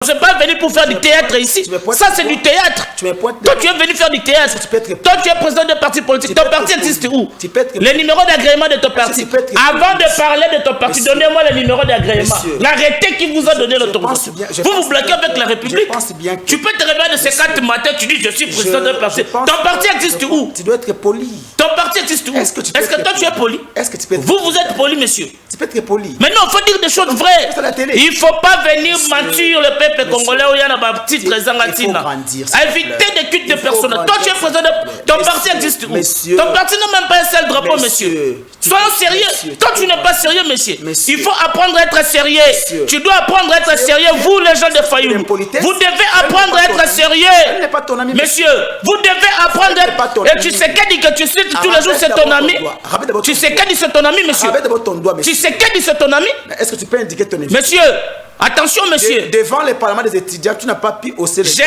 Je ne suis pas venu pour faire du théâtre ici. Ça, c'est du théâtre. Toi, tu es venu faire du théâtre. Toi, tu es président de parti politique. Ton parti existe où? Les numéros d'agrément de ton parti. Avant de parler de ton parti, donnez-moi les numéros d'agrément. L'arrêté qui vous a donné l'autorisation. Vous bloquez avec la République. Tu peux te réveiller de ces 4 matins, tu dis je suis président d'un parti. Ton parti existe où? Tu dois être poli. Ton parti existe où? Est-ce que toi, tu es poli? Vous êtes poli, monsieur. Tu peux être poli. Mais non, il faut dire des choses vraies. Il ne faut pas venir mentir le peuple congolais où il y a un petit trésor latine. Éviter des cuites de personnes. Toi, tu es président de... Ton parti existe où? Ton parti n'a même pas un seul drapeau, monsieur. Soyons sérieux. Toi, tu n'es pas sérieux, monsieur. Il faut apprendre à être sérieux. Tu dois apprendre à être sérieux, vous, les gens de Fayoulou. Vous devez apprendre à être sérieux. Monsieur, vous devez apprendre à être... Et tu sais qu'elle dit que tu cites tous les jours, c'est ton ami. Tu sais qu'elle dit c'est ton ami, monsieur. Tu sais qu'elle dit c'est ton ami. Est-ce que tu peux indiquer ton ami? Monsieur, attention, monsieur. Devant le parlement des étudiants, tu n'as pas pu hausser le ton.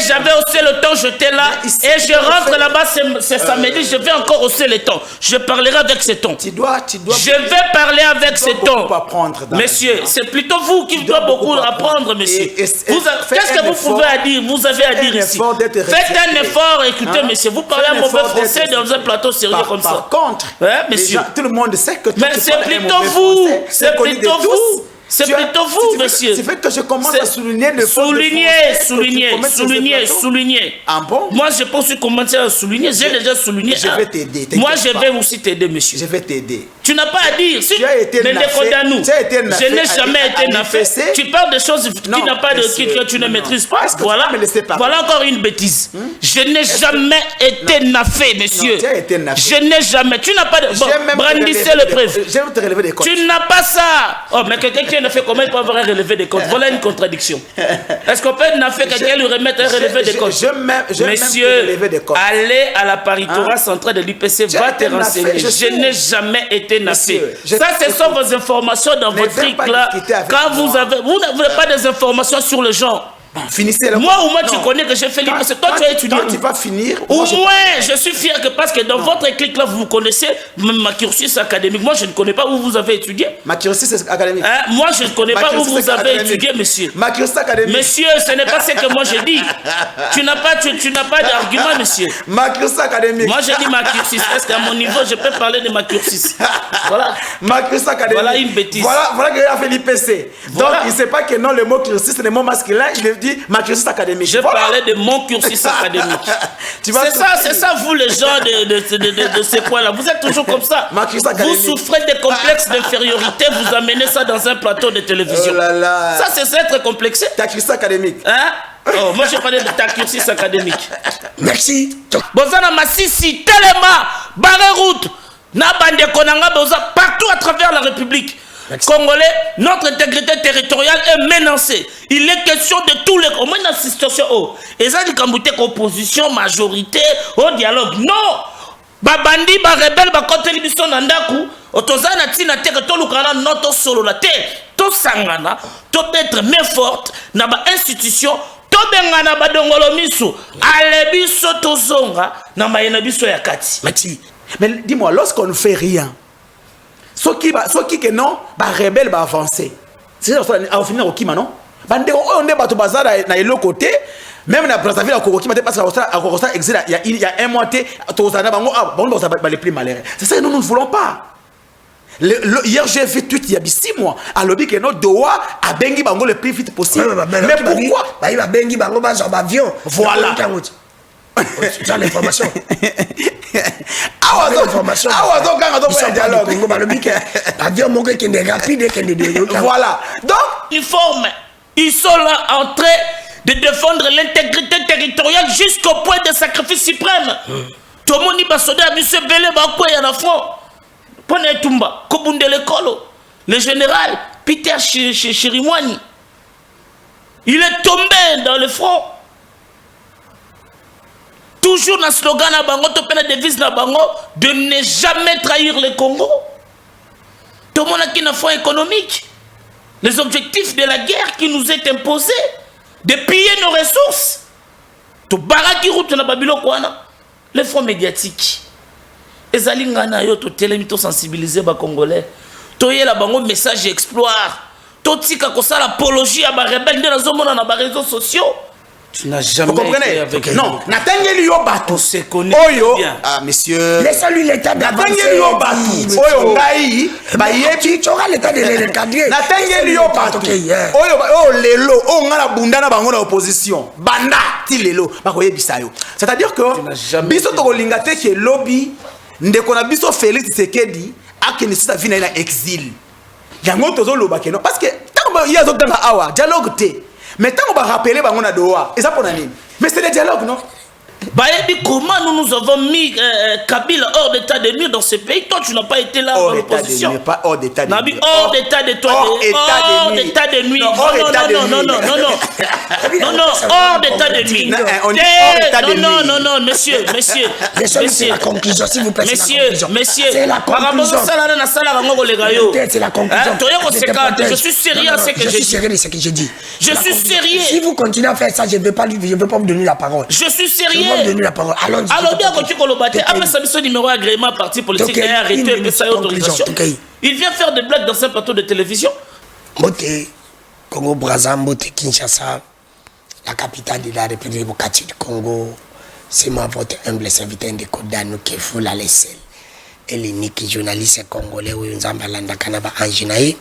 J'avais haussé le ton, j'étais là. Et je rentre là-bas ce samedi, je vais encore hausser le ton. Je parlerai avec ce ton. Je vais parler avec ce ton. Monsieur, c'est plutôt vous qui doit beaucoup apprendre, monsieur. Qu'est-ce que vous pouvez dire? Vous avez à dire ici. Faites un effort, écoutez, monsieur. Vous parlez un mauvais français dans un plateau sérieux comme ça. Par contre, tout le monde sait que tu mais c'est plutôt vous. C'est plutôt vous. C'est plutôt vous, monsieur. C'est fait que je commence à souligner le souligner. Ah bon? Moi, je pense commencer à souligner. J'ai déjà souligné. Je vais t'aider. Moi, je vais aussi t'aider, monsieur. Je vais t'aider. Tu n'as pas à dire. Si tu as été nafé, je n'ai jamais été nafé. Tu parles de choses qui n'ont pas de que tu ne maîtrises pas. Voilà encore une bêtise. Je n'ai jamais été nafé, monsieur. Je n'ai jamais. Tu n'as pas de. Bon, brandissez le preuve. Je vais te relever des comptes. Tu n'as pas ça. Oh, mais quelqu'un qui ne fait comment il peut avoir un relevé des comptes? Voilà une contradiction. Est-ce qu'on peut nafé quelqu'un lui remettre un relevé des comptes? Monsieur, allez à la paritorat centrale de l'UPC, va te renseigner. Je n'ai jamais été nafé. Ça, ce sont vos informations dans votre truc là. Quand vous n'avez pas des informations sur le genre. Finissez moi au moins tu connais que j'ai fait l'IPC. Toi tu as étudié. Quand tu vas finir. Au moins je suis fier que parce que dans votre clic là vous connaissez ma cursus académique. Moi je ne connais pas où vous avez étudié. Ma cursus académique. Moi je ne connais pas où vous avez étudié, monsieur. Ma cursus académique. Monsieur, ce n'est pas ce que moi je dis. Tu n'as pas d'argument, monsieur. Ma cursus académique. Moi je dis ma cursus. Est-ce qu'à mon niveau je peux parler de ma cursus? Voilà. Ma cursus académique. Voilà une bêtise. Voilà que il a fait l'IPC. Donc il ne sait pas que non, le mot cursus c'est le mot masculin. Il dit ma cursus académique. Je parlais de mon cursus académique. C'est ça, vous les gens de ces points-là. Vous êtes toujours comme ça. Vous souffrez des complexes d'infériorité, vous amenez ça dans un plateau de télévision. Oh là là. Ça, c'est être complexé. Ta cursus académique. Hein? Oh, moi, je parlais de ta cursus académique. Merci. Bozana Massissi, Telema, Barre Route, Nabande Konanga, Boza, partout à travers la République. Congolais, notre intégrité territoriale est menacée. Il est question de tous les... Au moins dans cette situation, et ça dit qu'en opposition, majorité, au dialogue. Non! Babandi, ba rebelle, ba konteli biso nandaku, otozana tina teke to lukana noto solo la te, to sangana, to être main forte, na ba institution, to bengana ba dongolo misu, ale biso to zonga, na mayena biso ya kati. Mais dis-moi, lorsqu'on ne fait rien, ceux qui que non, bah rebelle va avancer. C'est ça on finit au Kima non? Bande on est bateau bazar na l'autre côté, même na Brazzaville à Kokokima parce que exil il y a un mois tozana bango bon les plus malheureux. C'est ça que nous ne voulons pas. Hier j'ai fait tout il y a 6 mois à lobby que notre doigt a bengi bango le plus vite possible. Mais pourquoi? Bah il va bengi bango dans un avion. Voilà. Tu as l'information. Voilà. Donc, ils sont là en train de défendre l'intégrité territoriale jusqu'au point de sacrifice suprême. Tout le monde va sauter à M. Belé, le général Peter Chirimwani. Il est tombé dans le front. Toujours dans le slogan na bango, to pena devise na bango, de ne jamais trahir le Congo. Tout le monde a un fonds économique. Les objectifs de la guerre qui nous est imposé, de piller nos ressources. Tout baraki route na babilo kwana. Les fonds médiatiques. Les alingana yo to télémito sensibiliser ba Congolais. To yé la bango message exploit. totika kosala apologie à barebelle nde nazomona na réseaux sociaux. Tu n'as jamais vous comprenez été avec non natangeli yo bato on se connaît oyo bien. ah monsieur laisse-lui l'état d'avancer. natangeli yo bato oyo ngai bayebi tu auras l'état de le cadrer. natangeli yo bato oyo lelo oyo nga na bunda na bango na opposition banda ti lelo bakoyebisa yo c'est-à-dire que biso tokolinga te ke lobi ndeko na biso Félix Tshisekedi akende sisa vi na ye na exil yango tozoloba ke non parce que ntango ye azotanga awa dialogue te mais tant qu'on va rappeler bango na doa et ça pour nani mais c'est le dialogue non Bayebi, comment nous avons mis Kabila hors d'état de nuire dans ce pays? Toi, tu n'as pas été là dans l'opposition. Pas hors d'état de nuire. Hors d'état de toi. Hors d'état de nuire. Non, hors d'état de nuire. Non, monsieur. C'est la conclusion, s'il vous plaît. Monsieur. C'est la conclusion. C'est la conclusion. Je suis sérieux à ce que j'ai dit. Je suis sérieux de ce que j'ai dit. Je suis sérieux. Si vous continuez à faire ça, je ne vais pas vous donner la parole. Je suis sérieux. Je vais vous donner la parole. Alors, bien que tu colobates, après ça, son numéro agrément parti politique et arrêté et ça autorisation. Il vient faire des blagues dans un plateau de télévision. Mbote, Congo Brazza, Mbote, Kinshasa, la capitale de la République démocratique du Congo, c'est moi votre humble serviteur de Kodano qui fout la laisselle. Et l'unique journaliste congolais où nous avons balanda kanaba anjinaï.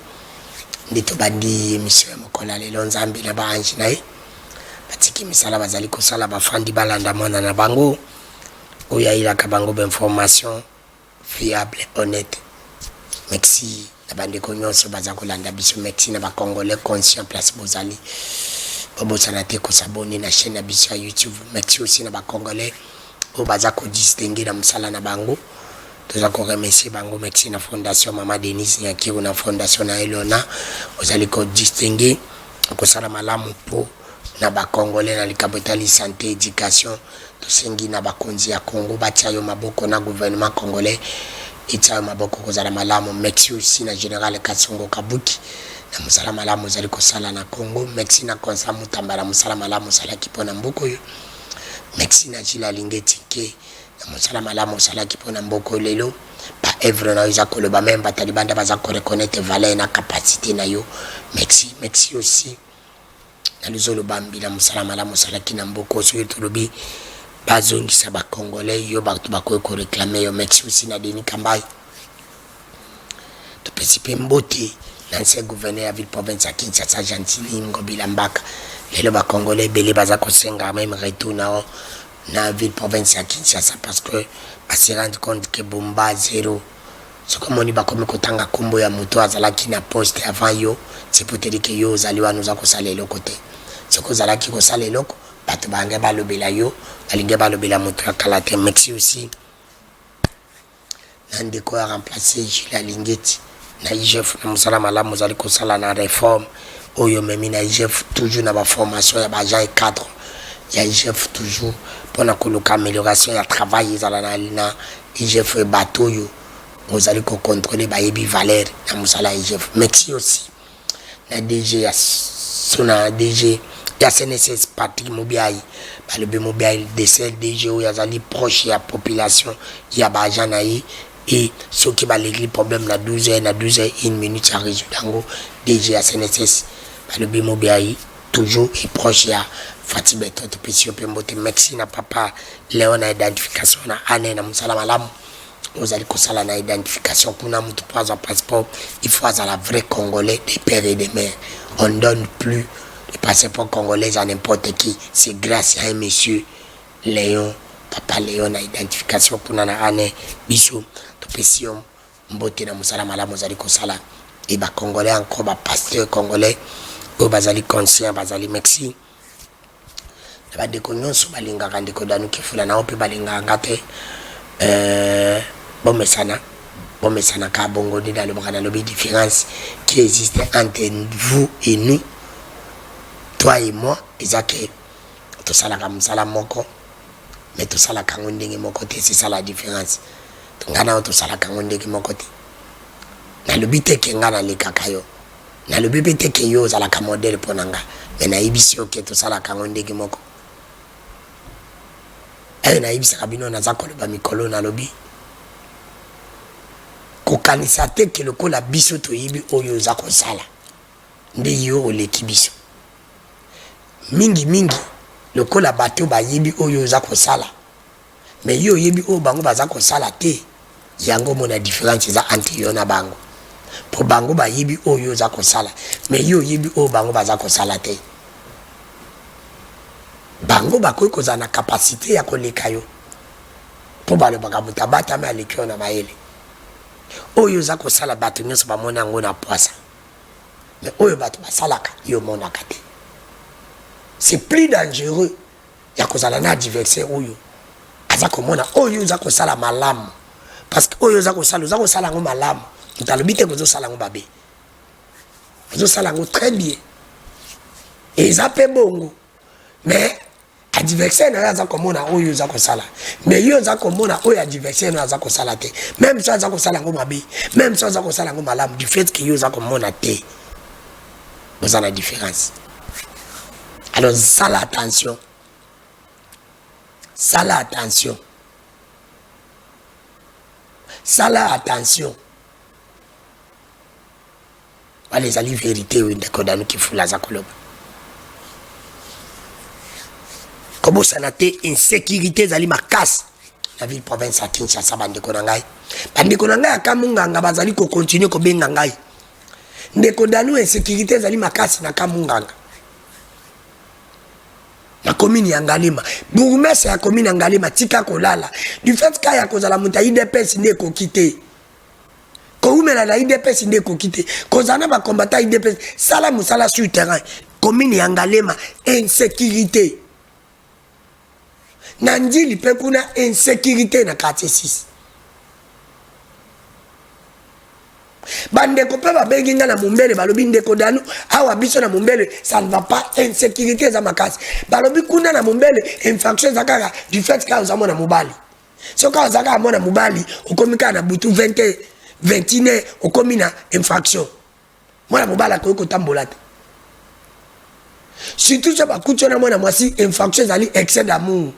Ndito bandi monsieur Mokola le lonzambi na ba anjinaï. Batiki misala bazali kosala bafandi balanda mwana na bango. Oya ila kabango d'information fiable, honnête. Merci. La bande nyonso bazako landa biso merci na ba congolais conscient place bozali. Bobo sanate ko saboni na chaîne biso ya YouTube. Merci aussi na ba congolais o bazako distinguer na musala na bango. Tozako remercier bango merci na fondation Mama Denise Nyakiru na fondation na Elona. Ozali ko distinguer ko sala malamu po na ba congolais na likabotali santé éducation to sengi na bakonzi ya Congo batia yo maboko na gouvernement congolais ita maboko kozala malamu merci aussi na général Katsongo Kabuki na musala malamu zali ko sala na Congo merci na konsa mutambala musala malamu sala kipona mboko yo merci na Jila Lingeti ke na musala malamu sala kipona mboko lelo ba evre na iza ko le ba même batalibanda baza ko reconnaître valeur na capacité na yo merci aussi na luzolo bambi na musala malamu sala kina mboko so yetolobi bazongi sa ba congolais yo ba ko réclamer yo merci aussi na Denis Kambai to participer mbote l'ancien gouverneur à ville province à Kinshasa Gentili Ngobila Mbaka lelo ba congolais belé baza ko senga même retour na ville province à Kinshasa parce que ba se rendre compte que bomba zéro ce comme on y ba comme kotanga kombo ya moto azala ki na poste avant yo c'est pour te dire que yo zaliwa nous a ko salé le côté ce que zala ki ko salé loko bato bange balobela yo balinge balobela moto akalate merci aussi nande ko remplacer Jila Lingeti na IGF na musala malamu zali ko sala na réforme oyo memi na IGF toujours na ba formation ya ba agent et cadre ya IGF toujours pour na koluka amélioration ya travail zala na IGF bato yo ozali ko contrôler ba yebi valeur na musala IGF merci aussi na DG ya sona DG ya CNSS Patrick Mobiaï balobi Mobiaï décès DG ou yazali proche ya population ya ba agent na yi et ceux qui va régler problème na 12h 1 minute à résoudre dango DG ya CNSS balobi Mobiaï toujours et proche ya Fatime Toto Pesio Pembote merci na papa Léon na identification na ane na musala malamu ozali ko sala na identification kuna mutu pas un passeport il faut la vrai congolais des pères et des mères on donne plus le passeport congolais à n'importe qui c'est grâce à un monsieur Léon papa Léon na identification kuna na ane biso to pesio mbote na musala malamu ozali ko sala et ba congolais encore ba pasteur congolais o bazali conscient bazali merci ba de nyonso balinga kandi ko danu kifula na ope balinga ngate bomesana ka bongo de dans le bras de différence qui existe entre vous et nous toi et moi ezake to sala ka musala moko mais to sala ka ndenge moko te c'est ça la différence to ngana to sala ka ndenge moko te na le bite ke ngana le kakayo na le bite ke yo sala ka modèle ponanga mais na ibisio ke to sala ka ndenge moko na ibisa kabino na zakolo ba mikolo na lobi ko kanisa te ke lokola biso to yibi oyo za ko sala nde yo oleki biso mingi lokola bato bayebi oyo oza kosala mais yo oyebi oyo bango baza kosala te yango mona différence eza entre yo na bango po bango bayebi oyo oza kosala mais yo oyebi oyo bango baza kosala te bango bakoki kozala na kapasité ya koleka yo po balobaka moto abatami aleki yo na mayele oyo oza kosala bato nyonso bamona yango na poisa mais oyo bato basalaka yo monaka te c'est plus dangereux ya kozala na adversaire oyo aza komona oyo oza kosala malamu parce que oyo oza kosala yango malamu moto alobi te kozosala yango babe ozosala yango très bien eza mpe bongo mais adversaire na yo aza komona oyo oza kosala mais yo oza komona oyo adversaire na yo aza kosala te même so aza kosala yango mabe même so aza kosala yango malamu du fait que yo oza komona te oza na différence. Alors sala attention wale ezali vérité oyo ndeko danu kifula aza koloba kobosana te insécurité ezali makasi na ville province ya Kinshasa bandeko na ngai aka munganga bazali kokontinue kobenga ngai ndeko danu insécurité ezali makasi na kamunganga la commune ya Ngalema bourgmestre ya commune ya Ngalema tika kolala du fait ka ya kozala muta IDPS nde ko quitter ko umela la IDPS nde ko quitter kozana ba combattant IDPS sala musala sur terrain commune ya Ngalema insécurité Nandili pe kuna insécurité na quartier 6 bandeko pe babengi nga na Mumbele balobi ndeko danu awa biso na Mumbele ça ne va pas insécurité za makasi balobi kuna na Mumbele infraction za kaka du fait ka ozamo na mobali so ka ozaka mona mobali okomika na butu 21 okomi na infraction mona mobala ko kotambola te surtout ça bakucho na mona mwasi infraction zali excès d'amour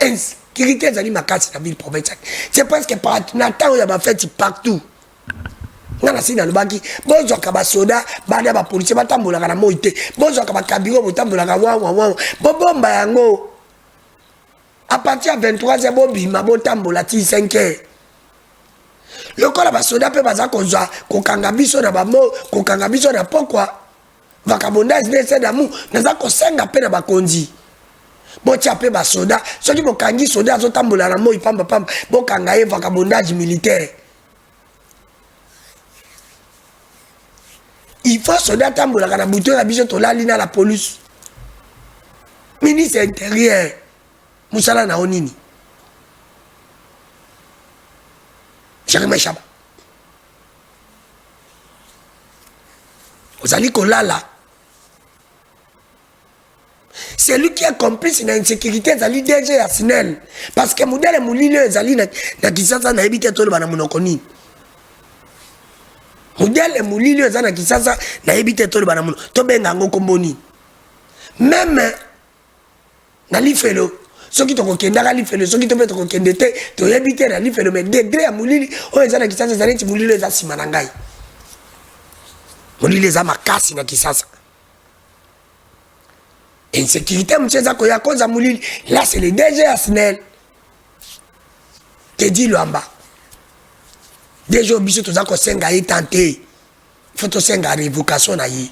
insécurité zali makasi na ville provinciale c'est parce que par natango ya ba fête partout ngana sina lobaki bozo ka ba soda bana ba police batambola kana moite bozo ka ba kabiro botambola ka wa bobomba yango à partir à 23h bobima botambola ti 5h lokola ba soda pe baza kozwa kokanga biso na ba mo kokanga biso na pokwa vakabondage nese damu naza kosenga pe na bakonzi botia pe ba soda soki bokangi soda azotambola na moi pamba bokanga ye vakabondage militaire il faut soda tambola kana buto na biso tolali na la police ministre intérieur musala na onini Jeremie Chaba ozali kolala c'est lui qui est complice dans l'insécurité zali DG ya SNEL parce que modèle mulile zali na kisasa na ebite tolo bana munoko nini modèle mulile zana kisasa na ebite tolo bana munoko to benga ngo komboni même na lifelo soki to kokenda ka lifelo soki to beto kokende te to ebite na lifelo mais degré ya mulili o zana kisasa zali ti mulile za sima na ngai mulile za makasi na kisasa insécurité mcheza koya koza mulili là c'est le DG Asnel te dit Luamba DG obiso toza ko senga yi tenter faut to senga révocation na yi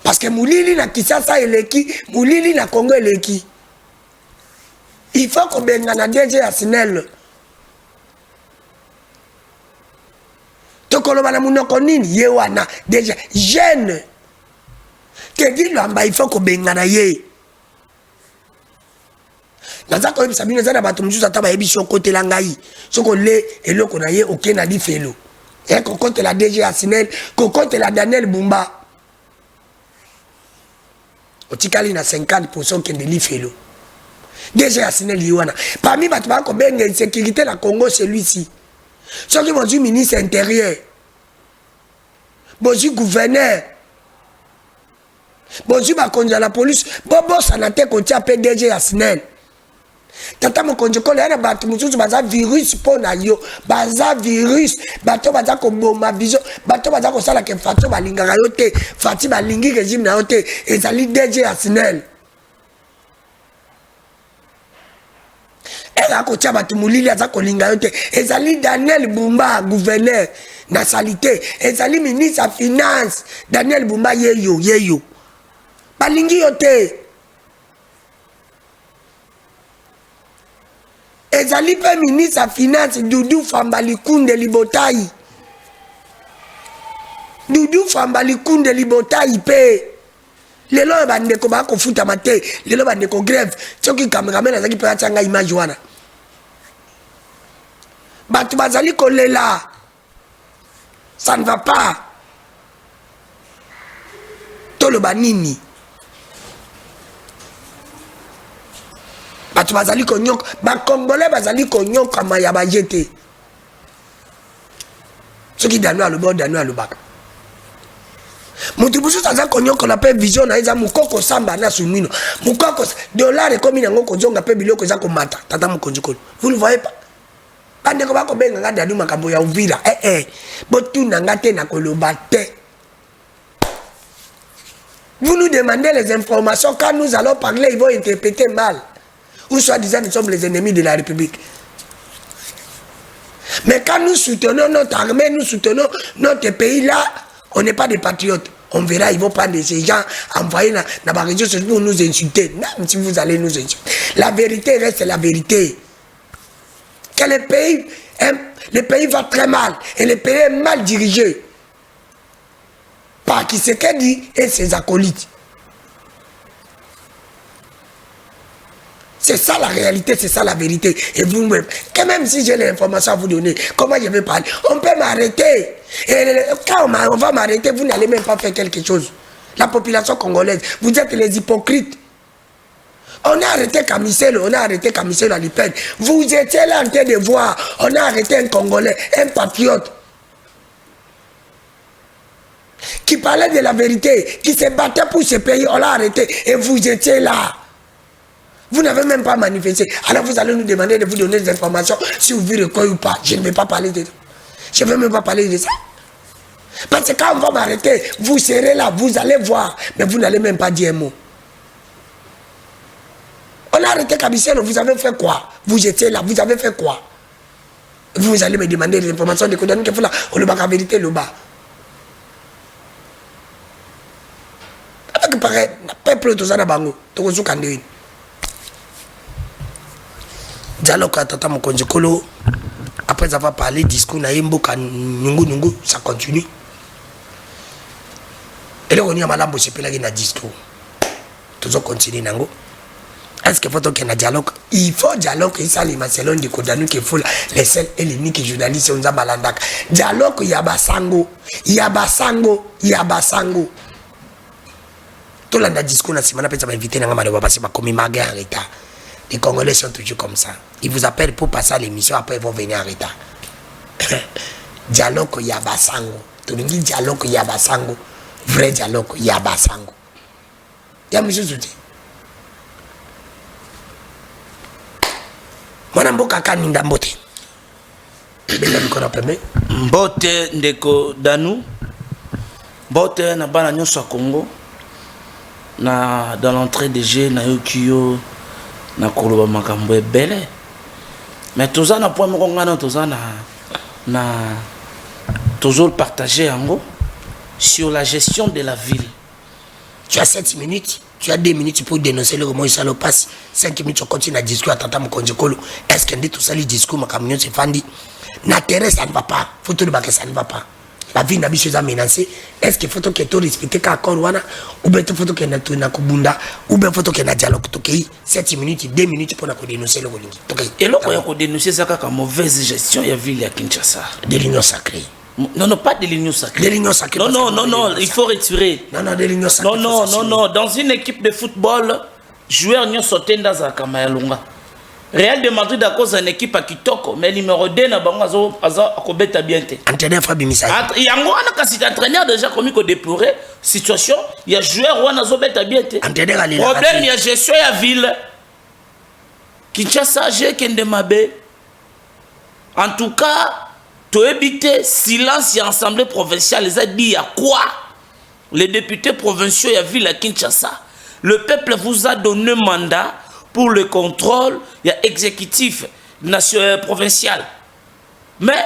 parce que mulili na Kisasa eleki mulili na Congo eleki il faut ko benga na DG Asnel to koloba na munoko nini ye wana déjà jeune que dit Luamba il faut ko benga na ye naza ko yebisa bino zana bato mususu ata bayebi so côté la ngai soko le eloko na ye okena di felo et ko côté la DG Asnel ko côté la Daniel Bumba otikali na 50% kende li felo DG Asnel yiwana parmi bato ba ko benga insécurité la Congo celui-ci soki bonjour ministre intérieur bonjour gouverneur bonjour bakonza la police bobo sanate ko tia PDG Asnel tata mokonjokolo yana bato mususu baza virus pona yo baza virus bato baza koboma biso bato baza kosala ke Fatou balingaka yo te Fati balingi régime na yo te ezali DG Arsenal ela kotia bato mulili aza kolinga yo te ezali Daniel Bumba gouverneur na salité ezali ministre ya finance Daniel Bumba yeyo balingi yo te ezali pe ministre ya finance Doudou Fambalikunde Libotai Doudou Fambalikunde Libotai pe lelo bandeko ba kofuta mate lelo bandeko grève soki cameraman azaki pe atanga image wana bato bazali kolela ça ne va pas toloba nini bato bazali konyoka bakongolais bazali konyoka maya bajete soki danu aloba danu alobaka mutu busu taza konyoka la pe vision na eza mukoko samba na sumino mukoko dollar ekomi nango kozonga pe biloko eza komata tata mukonjikolo vous le voyez pas bande ko bako benga ngada duma makambo ya Uvira botuna ngate na koloba te. Vous nous demandez les informations quand nous allons parler ils vont interpréter mal ou soit disant nous sommes les ennemis de la République. Mais quand nous soutenons notre armée, nous soutenons notre pays là, on n'est pas des patriotes. On verra, ils vont prendre ces gens, envoyer dans la région pour nous insulter. Même si vous allez nous insulter. La vérité reste la vérité. Que le pays va très mal. Et le pays est mal dirigé. Par Tshisekedi et ses acolytes. C'est ça la réalité, c'est ça la vérité. Et vous-même, quand même si j'ai l'information à vous donner, comment je vais parler? On peut m'arrêter. Et quand on va m'arrêter, vous n'allez même pas faire quelque chose. La population congolaise, vous êtes les hypocrites. On a arrêté Kamiselo, on a arrêté Kamiselo à l'IPEN. Vous étiez là en train de voir, on a arrêté un Congolais, un patriote, qui parlait de la vérité, qui se battait pour ce pays, on l'a arrêté. Et vous étiez là. Vous n'avez même pas manifesté. Alors vous allez nous demander de vous donner des informations si vous vivez quoi ou pas. Je ne vais pas parler de ça. Je ne vais même pas parler de ça. Parce que quand on va m'arrêter, vous serez là, vous allez voir, mais vous n'allez même pas dire un mot. On a arrêté Kabissel, vous avez fait quoi? Vous étiez là, vous avez fait quoi? Vous allez me demander des informations de Kodani que vous là, on le bat la vérité le bas. Avec pareil, le peuple tout ça na bango, tout ça kandé. Dialogue à Tata Mokonjikolo, après avoir parlé discours na yembo kan nyungu ça continue. Et là on y a malambo c'est pelagi na discours. Tout ça continue nango. Est-ce qu'il faut qu'il y ait un dialogue? Il faut dialogue, il s'allie selon de Kodanu qui faut les seuls et les uniques journalistes on a malandak. Dialogue yabasango, yabasango, yabasango. Tout le discours na simana peut m'inviter na ngama passer ma commis maga en retard. Les Congolais sont toujours comme ça. Ils vous appellent pour passer à l'émission, après ils vont venir en retard. Dialogue yabasango. Tout le monde dit dialogue yabasango. Vrai dialogue yabasango. Y'a monsieur Zouti. Mwana mboka kaninda mbote. Bela mikona pembe. Mbote ndeko Danu. Mbote na bana nyonso Congo. Na dans l'entrée de jeu na yokiyo na koloba makambo ebele. Mais toza na point moko ngana toza na toujours partager yango sur la gestion de la ville. Tu as 7 minutes. Tu as 2 minutes pour dénoncer le comment il s'en passe. 5 minutes, on continue à discuter à Tata Mokonjikolo. Est-ce qu'elle dit tout ça, le discours, ma camion se fandi? Na terre, ça ne va pas. Faut tout le bac, ça ne va pas. La vie n'a pas menacée. Est-ce qu'il faut que tu respectes l'accord ou bien il faut que tu aies un kubunda ou bien il faut que tu aies un dialogue. 7 minutes, 2 minutes pour dénoncer le Rolingi. Et là, on a dénoncé ça comme mauvaise gestion de la ville à Kinshasa. De l'union sacrée. Non, non, pas de l'union sacrée. De l'union sacrée. Non, il faut retirer. Non, de l'union sacrée. Non. Dans une équipe de football, joueurs n'y sont pas dans la Kamayalunga. Real de Madrid à cause d'une équipe à Kitoko, mais numéro 2 na bango aza akobeta bien te. Entraîneur Fabi Misai. Yango wana kasi entraîneur déjà commis ko déplorer situation, il y a joueur wana zo beta bien te. Entraîneur Ali. Problème il y a gestion ya ville. Kinshasa, j'ai Kendemabe. En tout cas, tu évité silence et assemblée provinciale. Les a dit à quoi? Les députés provinciaux y a vu la Kinshasa. Le peuple vous a donné mandat pour le contrôle, il y a exécutif national provincial. Mais,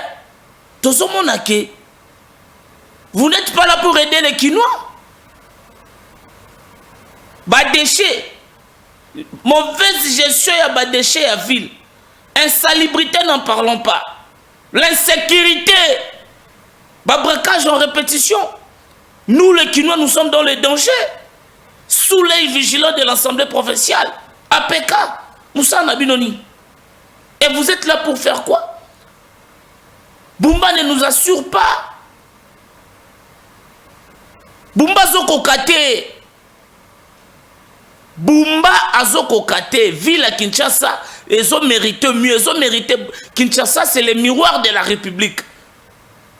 tout ce monde a que vous n'êtes pas là pour aider les Kinois. Bah déchets, mauvaise gestion y a bah déchets à ville. Insalubrité, n'en parlons pas. L'insécurité, bah braquage en répétition. Nous les Kinois, nous sommes dans le danger. Sous l'œil vigilant de l'Assemblée provinciale. APK, Moussa Nabinoni. Et vous êtes là pour faire quoi? Bumba ne nous assure pas. Bumba Zokokate. Bumba Azokokate. Ville à Kinshasa. Ils ont mérité mieux. Ils ont mérité. Kinshasa, c'est le miroir de la République.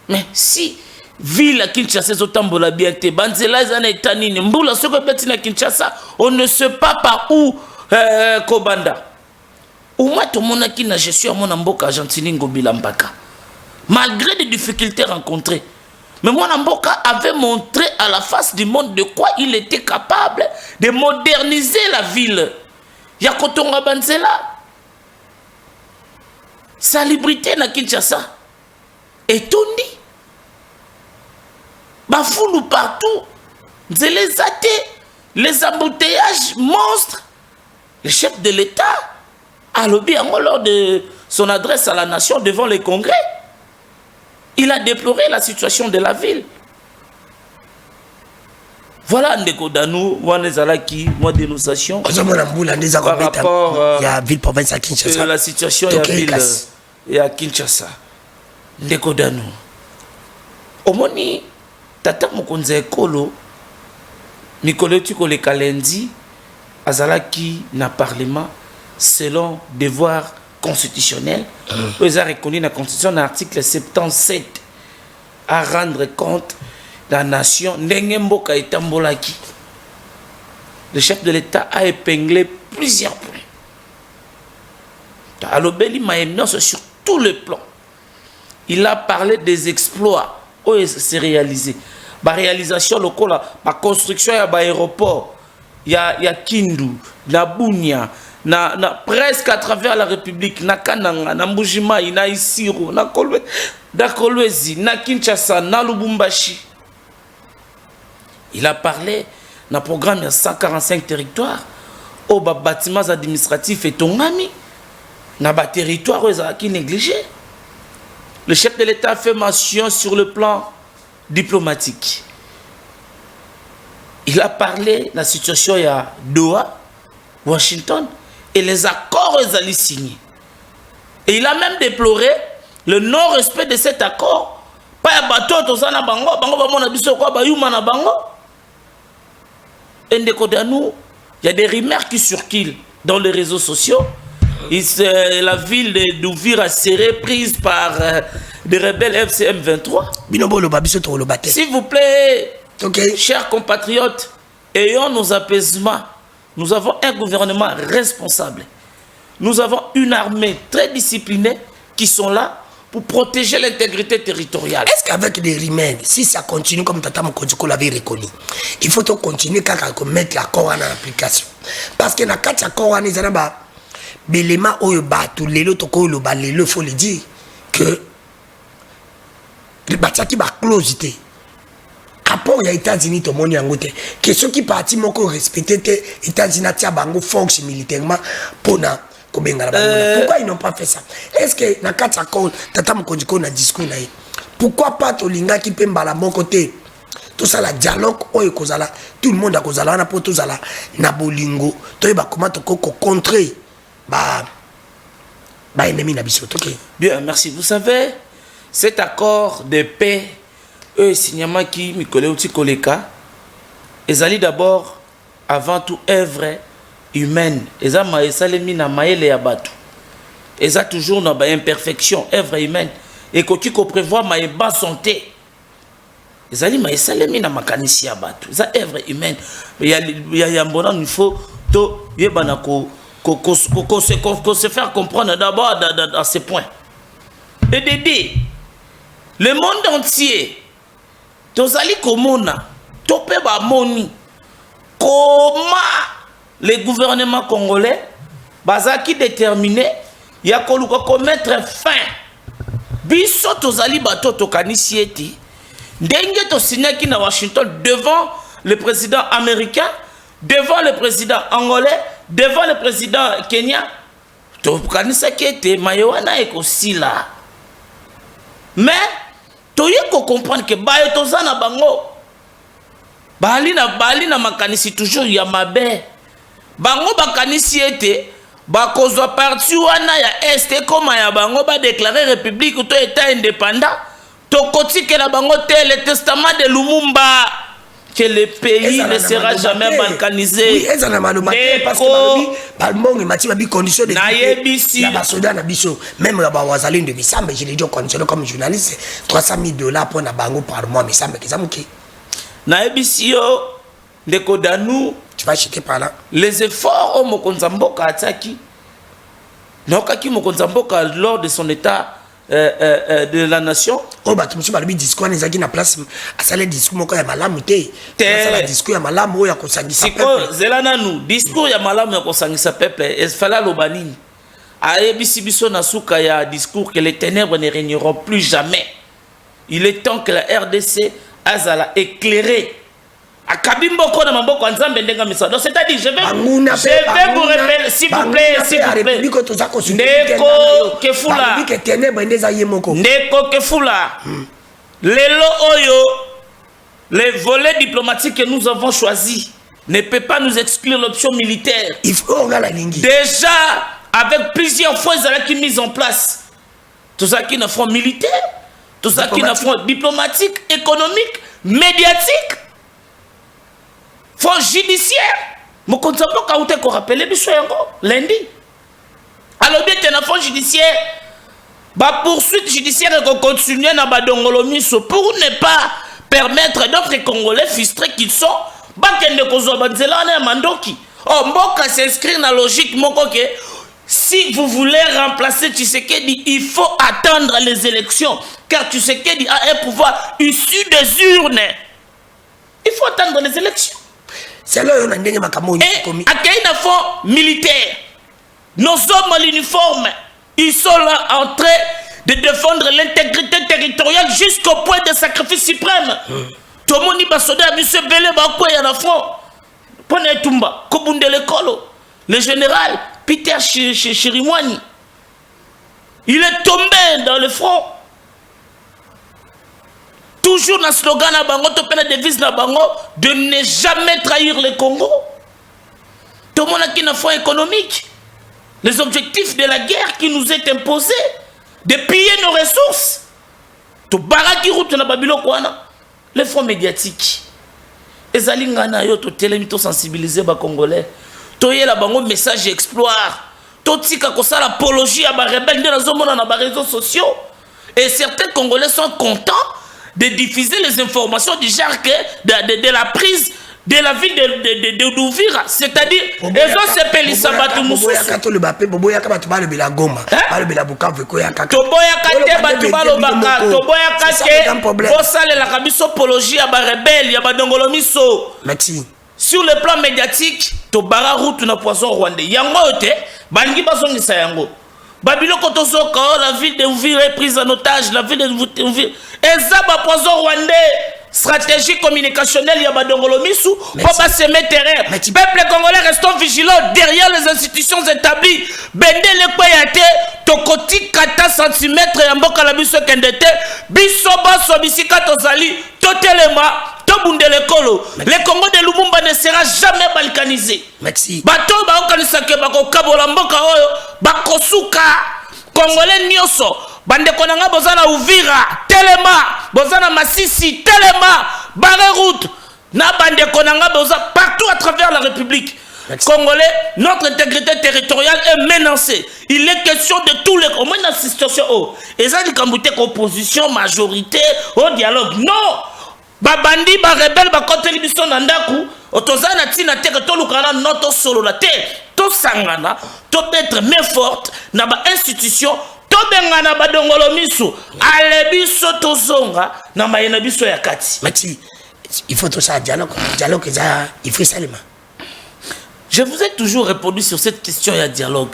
Mais si ville à Kinshasa, ils ont tambola bien. Banzela, ils ont été nini. Mboula, ce que betina Kinshasa, on ne sait pas par où Kobanda. Au moins, tout le monde qui n'a gestion à mon amboka Argentine Ngobila Mbaka. Malgré les difficultés rencontrées. Mais mon amboka avait montré à la face du monde de quoi il était capable de moderniser la ville. Yakotonga Banzela. Salubrité na Kinshasa. Et Tondi. Bafoulou partout. Les embouteillages monstres. Le chef de l'État a lobby lors de son adresse à la nation devant le Congrès. Il a déploré la situation de la ville. Voilà Ndeko Danou, moi dénonciation par rapport à la ville province à Kinshasa. La situation à la ville et à Kinshasa. Ndeko Danou. Omoni tata mokonza ekolo Mikolo Tukole Kalendi azalaki na parlement selon devoir constitutionnel. Ils ont reconnu la constitution dans l'article 77 à rendre compte de la nation. Nengemboka etambolaki. Le chef de l'État a épinglé plusieurs points. Alobeli Maïmnos sur tous les plans. Il a parlé des exploits où c'est réalisé. La réalisation locale, la construction de l'aéroport, il y a Kindu, la Bunia, presque à travers la République, na Kananga, na Mbujimai, na Isiro, na Kolwezi, na Kinshasa, na Lubumbashi. Il a parlé d'un programme de 145 territoires, au bâtiments administratifs et tongami, na ba territoire qui négligé. Le chef de l'État a fait mention sur le plan diplomatique. Il a parlé de la situation à Doha, Washington, et les accords qu'ils allaient signer. Et il a même déploré le non-respect de cet accord. Pas un bateau, tout ça, bango, bango. Et il y a des rumeurs qui circulent dans les réseaux sociaux. La ville d'Ouvir a serré prise par des rebelles FCM 23. S'il vous plaît, chers compatriotes, ayons nos apaisements. Nous avons un gouvernement responsable. Nous avons une armée très disciplinée qui sont là pour protéger l'intégrité territoriale. Est-ce qu'avec des remèdes, si ça continue comme Tata Mokondjiko l'avait reconnu, il faut continuer à mettre l'accord en application? Parce que dans le cas de l'accord, il y a l'élément où il faut le dire que le bâtiment va closité. Rapport aux États-Unis, tout le monde a dit que ceux qui partent respecter les États-Unis fonctionnent militairement pour pourquoi ils n'ont pas fait ça? Est-ce que dans le cas de l'accord, Tata Mokondjiko a discours pourquoi pas Tolinga qui peut à mon côté? Tout ça, la dialogue, tout le monde a causé là, pour tout ça, na bolingo, tu vas comment contrer. Bien, merci. Vous savez, cet accord de paix, signement qui Mikolo Tikoleka, ils allaient d'abord, avant tout, œuvre humaine. Ils ont toujours une imperfection, œuvre humaine. Et quand tu prévois ma bonne santé, ils allaient maïsalemi na makanisi ya batu. Ils ont œuvre humaine. Il y a un bon il faut to yebanako se faire comprendre d'abord dans ces points. Et d'aider le monde entier. Tozali komona, topé ba moni. Comment les gouvernements congolais, bazaki déterminé, ya koluka commettre fin. Biso tozali bato tokanisi eti. Ndenge to signaki na Washington devant le président américain, devant le président angolais, devant le président kenyan. Tokanisa kete mayowana ekosila. Mais toye ko comprendre que bayo tozana bango. Bali na makanisi toujours ya mabe. Bango bakanisi ete bakozwa parti wana ya este koma ya bango ba déclarer république ou to état indépendant. Tokoti que la bango te le testament de Lumumba que le pays ne sera jamais balkanisé. Oui, ezana maloba parce que balmongi matima bi condition de vie. Ya basoda na biso même la wazalendo de bisambe je l'ai dit conditionné comme journaliste $300,000 pour na bango par mois mais ça me kizamuki. Na ebisi yo ndeko Danou, tu vas checker par là. Les efforts au Mokonzamboka ataki. Nokaki Mokonzamboka lors de son état de la nation. Oh bah tu me suis parlé discours les na place à saler discours moko ya malamu te. Ça discours ya malamu ya kosangisa peuple. Siko zelana nous discours ya malamu ya kosangisa peuple esfala lobanini. Ayebisi biso na suka ya discours que les ténèbres ne régneront plus jamais. Il est temps que la RDC azala éclairée. Akabimbo kona mamboko nzambe ndenga misado. C'est-à-dire je vais vous rappeler s'il vous plaît Ndeko Kefula. Ndeko Kefula. Lelo oyo les volets diplomatiques que nous avons choisis ne peut pas nous exclure l'option militaire. Il faut déjà avec plusieurs fois qui mise en place. Tout ça qui est un front militaire, tout ça qui est un front diplomatique, économique, médiatique. Fonds judiciaire. Je vais vous rappeler lundi. Alors bien que le fonds judiciaire, la poursuite judiciaire est continuer dans Badongolomiso pour ne pas permettre d'autres Congolais frustrés qu'ils sont. Oh, Mboka s'inscrit dans la logique que si vous voulez remplacer Tshisekedi, il faut attendre les élections. Car Tshisekedi a un pouvoir issu des urnes. Il faut attendre les élections. C'est là où on a des fonds militaires. Nos hommes à l'uniforme, ils sont là en train de défendre l'intégrité territoriale jusqu'au point de sacrifice suprême. Tout le monde dit le général Peter Chirimwani, il est tombé dans le front. Toujours dans le slogan la devise de ne jamais trahir le Congo. Tout le monde a un fonds économique. Les objectifs de la guerre qui nous est imposé, de piller nos ressources. Tout baraki route na Babylone kwana. Les fonds médiatiques. Les alingana yo to télémito sensibiliser ba Congolais. Toye la bango message exploit. Totika ko sala apologie à ba rebelle na zomona na ba réseaux sociaux. Et certains Congolais sont contents de diffuser les informations du genre que de la prise de la ville de Douvira, c'est-à-dire ils ont sepeli sabatu mususu. Boboya ka batubalo bila Goma, balo bila Bukavu ko yakaka. Toboya ka batubalo baka, toboya ka ke bosale la kabiso apologie ya ba rebelle ya ba dongolomiso. Merci. Sur le plan médiatique, tobara route na poisson rwandais. Yango te, bangi basongisa yango. Babylone Kotosoka, la ville de Ouvira est prise en otage, la ville de Ouvira. Et ça, poison rwandais, stratégie communicationnelle, il y a Badongolomisu, pour pas se mettre terrain. Peuple congolais, restons vigilants derrière les institutions établies. Bende le Kwayate, Tokoti 4 cm, Yamboka la biso kendete, Bisoba Sobisika Tozali, Totelema, Tobundele Kolo. Le Congo de Lumumba ne sera jamais balkanisé. Merci. Bato ba okanisake bako kabola mboka oyo, bakosuka Congolais nyoso. Bande konanga bozana Uvira, Telema, bozana Masisi, Telema, Barre route. Na bande konanga boza partout à travers la République. Merci. Congolais, notre intégrité territoriale est menacée. Il est question de tous les... Au moins dans cette situation, et ça dit qu'en opposition, majorité, au dialogue. Non! Babandi, ba rebelle, ba kote libiso nandaku, otozana tina te que to lukana noto solo la te. to sangana to être main forte na ba institution to bengana ba dongolo miso ale biso to zonga na mayena biso ya kati. Maxi, il faut tout ça dialogue ça il faut seulement. Je vous ai toujours répondu sur cette question, il y a dialogue.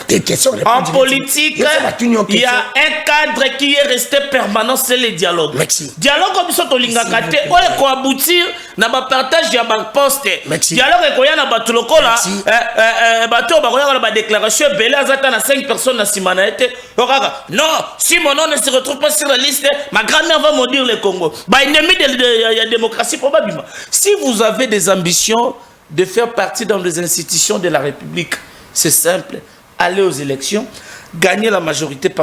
En politique, il y a un cadre qui est resté permanent, c'est le dialogue. Merci. Dialogue comme ça, on va aboutir dans le partage de la poste. Dialogue, il y a un bateau là, déclaration, il 5 personnes non, si mon nom ne se retrouve pas sur la liste, ma grand-mère va me dire le Congo. Ennemi de la démocratie, probablement. Si vous avez des ambitions de faire partie dans les institutions de la République, c'est simple. Aller aux élections, gagner la majorité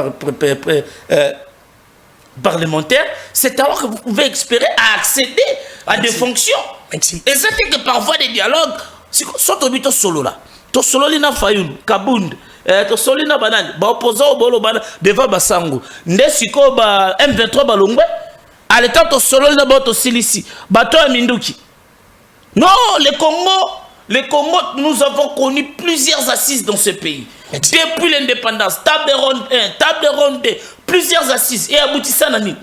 parlementaire, c'est alors que vous pouvez espérer à accéder à des fonctions. Merci. Et c'est que par voie de dialogue, si on est solo là, to solo lina Fayoum, Kabund, to solo lina banane, ba opposant au bolo banane devant Basango, ndesiko ba M23 balongwe, à l'état to solo lina ba to silisi, bato Minduki. Non, le Congo, nous avons connu plusieurs assises dans ce pays. Depuis l'indépendance, table ronde 1, table ronde 2, plusieurs assises. Et aboutissant à nous.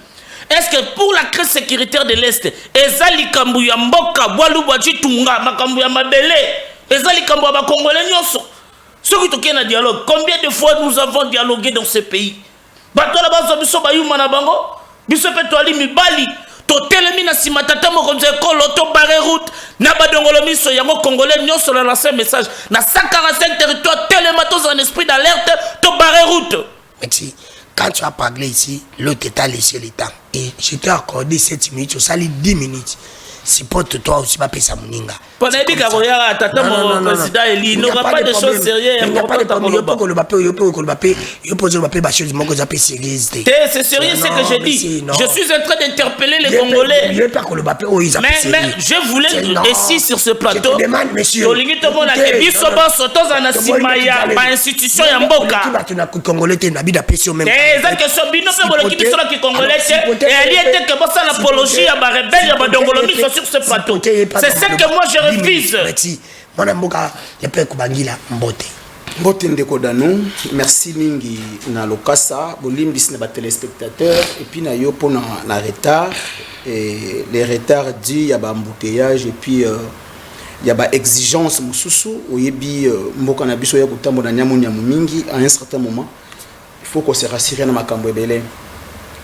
Est-ce que pour la crise sécuritaire de l'Est, Ezali Kambouya Mboka, Boaloubachi Tunga, Makambouya Mabele, Ezali Kambouya Congolais Nyoso, ceux qui toquent un dialogue, combien de fois nous avons dialogué dans ce pays? Bato la base, Biso Bayou Manabango, Biso Petouali Mibali. Totelemi na simatata mokonze kolo to barre route na badongolo miso yango congolais nyonso la lancer message na 145 territoires télématos en esprit d'alerte to barre route. Merci. Quand tu as parlé ici, l'autre t'a laissé le temps et je t'ai accordé 7 minutes, ça lit 10 minutes. Supporte-toi aussi, pas pesa moninga. Pendant que Karoya tata mon président Eli n'aura pas de choses sérieuses. Il n'y a pas de problème. C'est sérieux ce que je dis. Je suis en train d'interpeller les Congolais. Mais je voulais ici sur ce plateau. Sur ce plateau. C'est ce que moi je refuse. Merci. Mon mboka ya pe kubangila mbote. Mbote ndeko danu, merci mingi na lokasa, bolimbis na ba téléspectateurs et puis na yo pona na retard et les retards dits ya ba embouteillage et puis ya ba exigence mususu oyebi mboka na biso ya kutambo na nyamu mingi à un certain moment. Il faut qu'on se rassure na makambo ebele.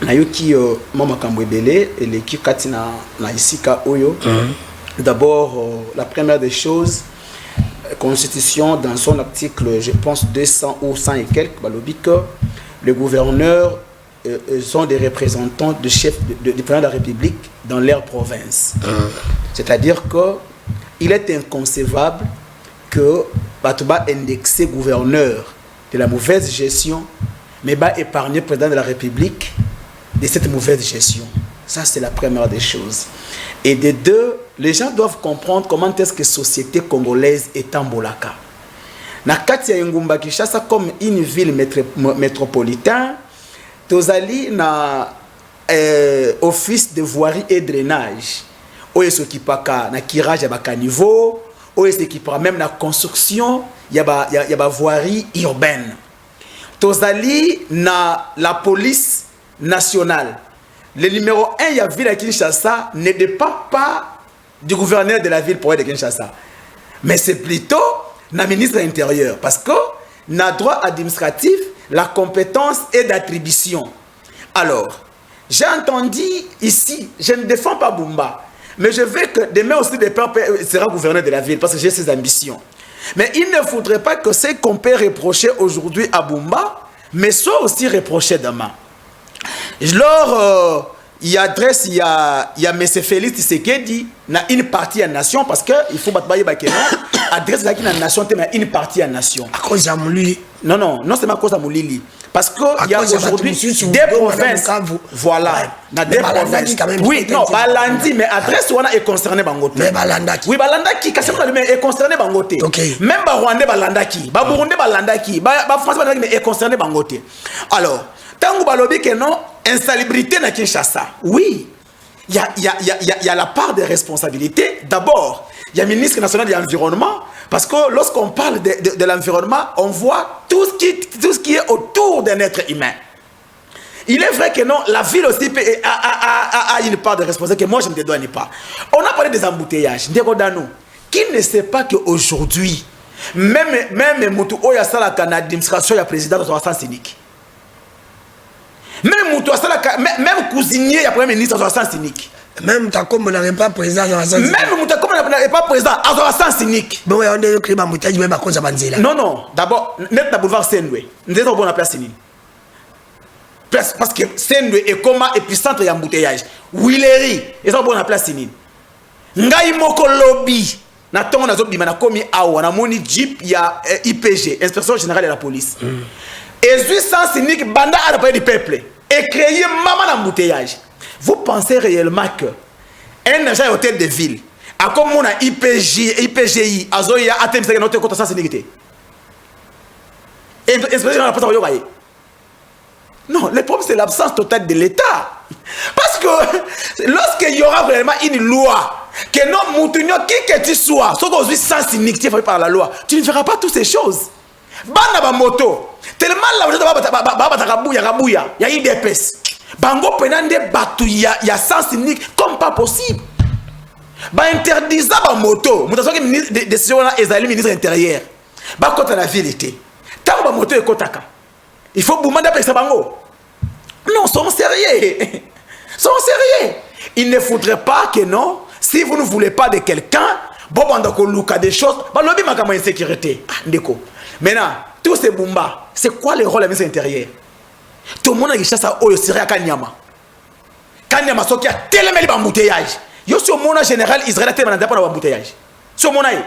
Na yoki mama kambwebele et l'équipe katina na isika oyo. D'abord la première des choses, constitution dans son article je pense 200 ou 100 et quelques balobi que les gouverneurs sont des représentants de chefs du président de la République dans leur province. C'est-à-dire que il est inconcevable que Batouba indexé gouverneur de la mauvaise gestion mais va épargner le président de la République de cette mauvaise gestion. Ça, c'est la première des choses. Et de deux, les gens doivent comprendre comment est-ce que la société congolaise est en Bolaka. Na kati ya Ngumba Kinshasa comme une ville métropolitaine, tozali na office de voirie et drainage. Oye s'occupaka na kirage ya baka niveau, oye s'occupera même na construction ya ba voirie urbaine. Tozali na la police nationale. Le numéro 1 il y a ville à Kinshasa ne dépend pas du gouverneur de la ville pour être de Kinshasa. Mais c'est plutôt le ministre de l'Intérieur. Parce que na droit administratif, la compétence est d'attribution. Alors, j'ai entendu ici, je ne défends pas Bumba, mais je veux que demain aussi le père sera gouverneur de la ville parce que j'ai ses ambitions. Mais il ne faudrait pas que ce qu'on peut reprocher aujourd'hui à Bumba, mais soit aussi reproché demain. Alors, il y a M. Félix Tshisekedi, il y a une partie à la nation, parce qu'il faut battre adresse à la nation, une partie à la nation. À cause de Moulili. Non, c'est à cause de Moulili. Parce qu'il y a aujourd'hui des provinces. Voilà. Des provinces. Oui, non, Balandi, mais adresse est concerné Bangote. Mais Balandaki. Oui, Balandaki, est concerné Bangote. Même Rwandais Balandaki, Burundais Balandaki, France est concerné Bangote. Alors, tant que balobi que non, insalubrité na Kinshasa. Oui, il y a la part de responsabilité. D'abord, Il y a le ministre national de l'environnement, parce que lorsqu'on parle de l'environnement, on voit tout ce qui est autour d'un être humain. Il est vrai que non, la ville aussi a une part de responsabilité que moi je ne te donne pas. On a parlé des embouteillages. Qui ne sait pas qu'aujourd'hui, même Moutou Oya Salaka na administration ya président de la cynique. Même cousinier ya premier ministre de la cynique. Même Takom n'avait pas président de la cynique. Même Takom n'avait pas président de la cynique. Bon, on est écrit embouteillage même à cause de Banzela. Non, d'abord, net na boulevard Senwe. Nous sommes bon à place Sénine. Parce que Senwe est comme épicentre d'embouteillage. Willery, ils sont bon à place Sénine. Ngai moko lobby. Na tongo na zobi mana komi awa na moni jeep ya IPG, Inspection Générale de la Police. Et 800 cyniques banda à la du peuple et créer maman d'embouteillage. Vous pensez réellement que un agent hôtel de ville a comme on a IPGI azoya atem c'est notre côté sans cynique. Et Inspection Générale de la Police. Non, le problème c'est l'absence totale de l'État. Parce que lorsqu'il y aura vraiment une loi que non, Moutounio, qui que tu sois, sauf qu'aujourd'hui sans cynique, tu es fait par la loi, tu ne feras pas toutes ces choses. Banda ba moto, tellement la voiture il y a eu des pèses. Bango penande batu ya sans cynique comme pas possible. Ba interdisa ba moto, mutation que décision là ezali ministre intérieur. Ba kota la vérité. Tant ba moto ekotaka. Il faut boumanda pesa bango. Non, soyons sérieux. Soyons sérieux. Il ne faudrait pas que non. Si vous ne voulez pas de quelqu'un, bon, des choses, bah, lobby m'a comme insécurité. Maintenant, tous ces bombas, c'est quoi le rôle de la ministre intérieure? Tout le monde a dit ça au Syrie à Kanyama. Kanyama, ce qui a tellement d'embouteillages. Yo, sur mon général Israël a tellement d'embouteillages. Sur mon aïe.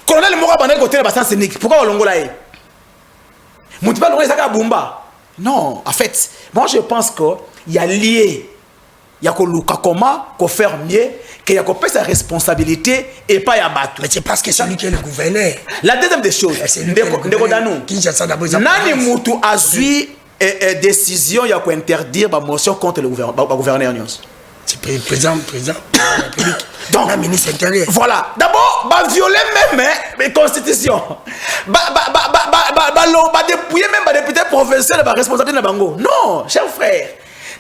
Colonel Mora Bandel côté de Bassan Sénique. Pourquoi on l'ongola aïe? Moutiba l'ongola ça bomba. Non, en fait, moi je pense qu'il y a lié. Il y a qu'on faire mieux, qu'il y a qu'on paie sa responsabilité et pas à battre. Mais c'est parce que c'est lui qui est le gouverneur. La deuxième des choses, Nani Moutou a eu décision, il y a qu'on interdire la motion contre le gouverneur. C'est le président de la République. Donc, la ministre intérieure. Voilà. D'abord, violer même la constitution. Dépouiller même les députés provinciaux de la responsabilité de Bango. Non, cher frère.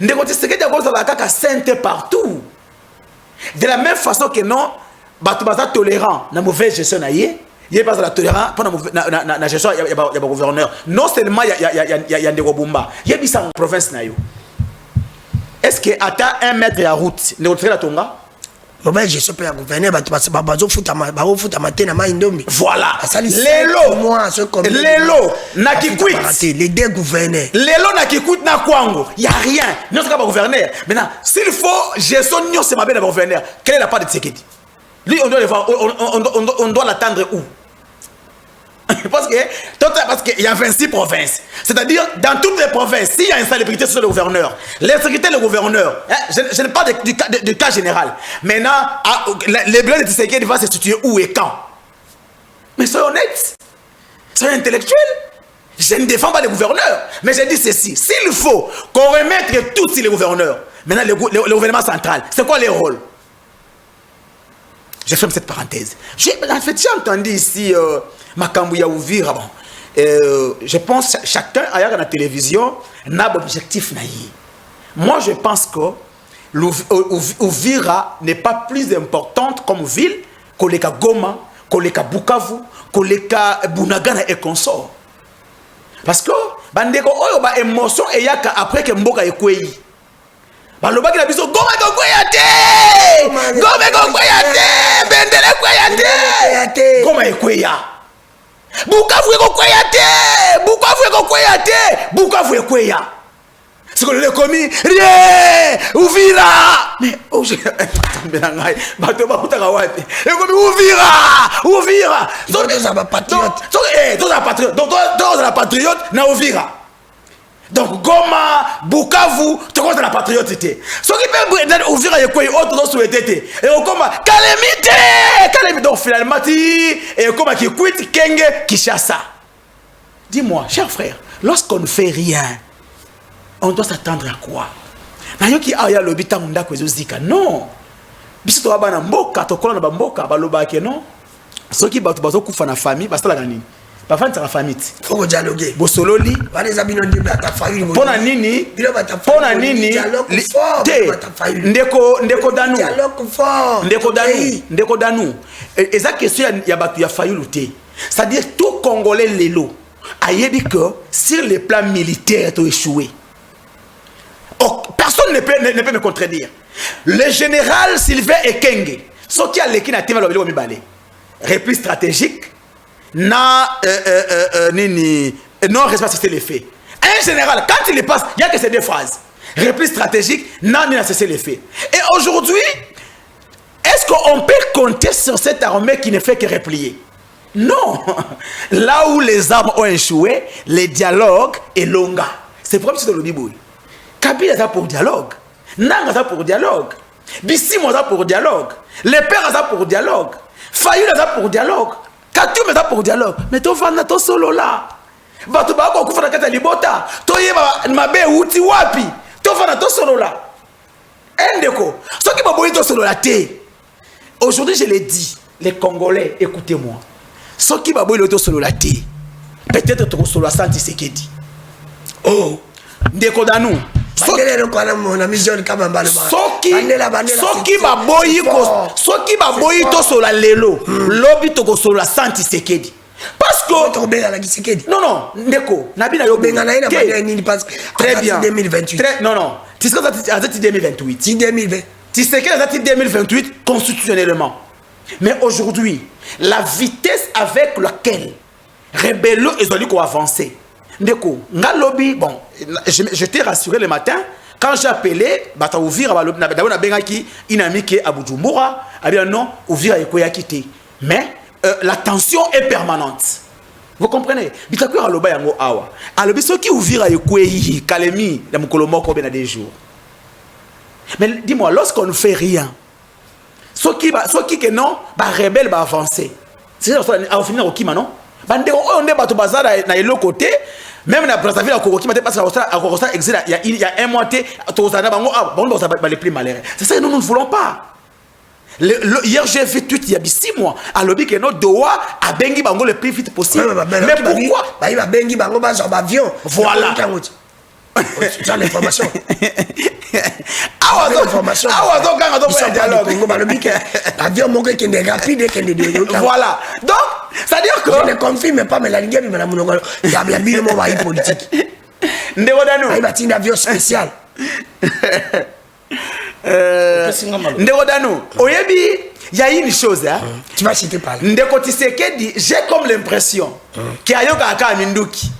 La sainte partout. De la même façon que non, Batoubaza tolérant, na mauvaise gestion naïe, il y a pas la tolérance pour la gestion, il y a gouverneur. Non seulement il y a des robumba, il y a des province naïo. Est-ce que à 1 mètre de la route, ne retrait la tonga? Mauvaise gestion pour la gouverneur, voilà. Les lots, na qui quitte. Les deux gouverneurs. Les lots na qui quitte na kwango. Il n'y a rien. Non, c'est pas gouverneur. Maintenant, s'il faut gestion, c'est ma belle gouverneur. Quelle est la part de sécurité? Lui, on doit l'attendre où? Parce qu'il y a 26 provinces. C'est-à-dire, dans toutes les provinces, s'il y a une insalubrité sur le gouverneur, l'insécurité le gouverneur, je ne parle pas du cas général. Maintenant, les biens de sécurité vont se situer où et quand? Mais soyez honnêtes, soyez intellectuels. Je ne défends pas les gouverneurs, mais je dis ceci. S'il faut qu'on remette tout sur les gouverneurs, maintenant, le gouvernement central, c'est quoi les rôles? Je ferme cette parenthèse. En fait, j'ai entendu ici Makambu ya Uvira. Bon, je pense que chacun ailleurs dans la télévision n'a pas d'objectif. Moi, je pense que Uvira n'est pas plus importante comme ville que les Goma, que les Bukavu, que les Bunagana et consorts. Parce que bandeko oyo ba émotion et yaka après que mboka ekweyi. Baloba ki na biso goma ko kweyate. Goma ko kweyate. Bendele kweyate. Goma ekweya. Bukavu ko kweyate. Bukavu ko kweyate. Bukavu ekweya. C'est que le commis rien Uvira. Mais oh je benangai bato ba kutaka wapi. Le commis Uvira. Donc ça va patriote. Donc la patriote. Donc la patriote na Uvira. Donc Goma, Bukavu, tu connais la patriote. Ce qui peut ouvrir à quoi autre souhaité. Et on comme calamité. Donc finalement et comme qui quitte Kenge Kishasa. Dis-moi, cher frère, lorsqu'on ne fait rien, on doit s'attendre à quoi? Non. biso to bana mboka to kola na mboka baloba ke non soki bato bazo kufa na famille basala nini ba fanta la famille faut dialoguer bosololi bana za bino ndimba ta famille pona nini ndeko danu eza question ya bato ya fayulu te c'est-à-dire tout congolais lelo ayebi que sur le plan militaire to échoué. Oh, personne ne peut me contredire. Le général Sylvain Ekenge, ce qui a l'équipe na tema lo mibale. Repli stratégique na non respecter les faits. Un général quand il passe, il y a que ces deux phrases. Repli stratégique, non ni cesser les faits. Et aujourd'hui, est-ce qu'on peut compter sur cette armée qui ne fait que replier? Non. Là où les armes ont échoué, les dialogues est longa. C'est pour ça que le Bible. Kabila ça pour dialogue. Nanga ça pour dialogue. Bissimo ça pour dialogue. Les pères ça pour dialogue. Fayula ça pour dialogue. Katume ça pour dialogue. Mais to fana to solo là. Bato ba ko kufana kata libota. To yeba mabe uti wapi. To fana to solo là. Endeko. Ce qui m'a boyi to solo là té. Aujourd'hui je l'ai dit, les Congolais, écoutez-moi. Ce qui m'a boyi to solo là té. Peut-être to solo sans Tshisekedi. Oh, ndeko danou. Soki baboyi to sola lelo lobi to ko sola santi sekedi parce que non ndeko nabina yo benga na ina nini parce que très bien 2028 non Tshisekedi azati 2028 Tshisekedi azati 2028 constitutionnellement. Mais aujourd'hui la vitesse avec laquelle rébellion ezali ko avancer ndeko nga lobby bon je t'ai rassuré le matin quand j'ai appelé bata ouvrir ba lobby na bengaki inamike à Bujumbura a bien non ouvrir ekoya kité mais la tension est permanente. Vous comprenez bitakwira loba yango awa alobi soki ouvrir ekoyi kalemi la mukolo moko bena des jours. Mais dis-moi lorsqu'on ne fait rien soki que non ba rebelle ba avancer c'est ça au finir au kima non bande on est bato bazara na elo côté même na Brazzaville ko kima parce que exil il y a un mois to zana bango bon les plus malheureux. C'est ça que nous ne voulons pas. Hier j'ai fait tout il y a 6 mois à lobby que no doa a bengi bango le plus vite possible. Mais pourquoi ba bengi bango ba sur avion voilà ça l'information. Voilà. Donc, c'est-à-dire que je ne confirme pas, mais la Ligue il y a bien un politique. Il y a un avion spécial. Ndegodano, oyebi, il y a une chose, hein. Tu vas citer par là. Ndeko Tshisekedi, j'ai comme l'impression qu'il y a Yoka Minduki.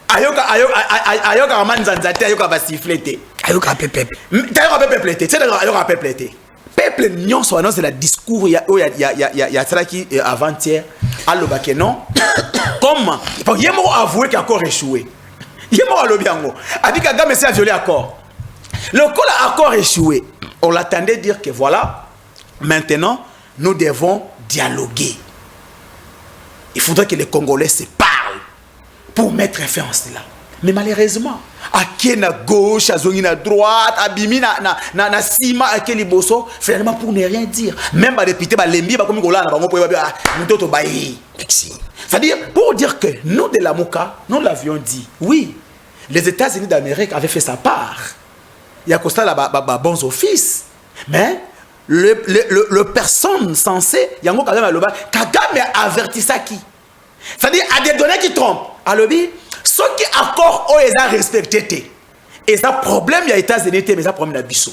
Ayoka manzanzate ayoka va siffler ayoka pepe ayoka pepe peuple nyonso annonce la discours ya traki avant-hier aloba que non comme yemo avouer qu'il a encore échoué yemo alobiango a dit Kagame s'est violé accord le col a accord échoué on l'attendait dire que voilà maintenant nous devons dialoguer. Il faudrait que les Congolais se parlent pour mettre fin à cela. Mais malheureusement, à qui na gauche, à zone na droite, à bimi na sima, à qui bosso, finalement pour ne rien dire. Même les députés, les lembi, comme on l'a, c'est-à-dire pour dire que nous de la Moka, nous l'avions dit. Oui, les États-Unis d'Amérique avaient fait sa part. Il y a constat là bons offices, mais le personne censé, il y a un Kagame a averti ça qui. C'est-à-dire à des données qui trompent. À l'objet, ceux qui accordent aux États respectés. Et ça problème il y a États-Unis mais ça problème la biso.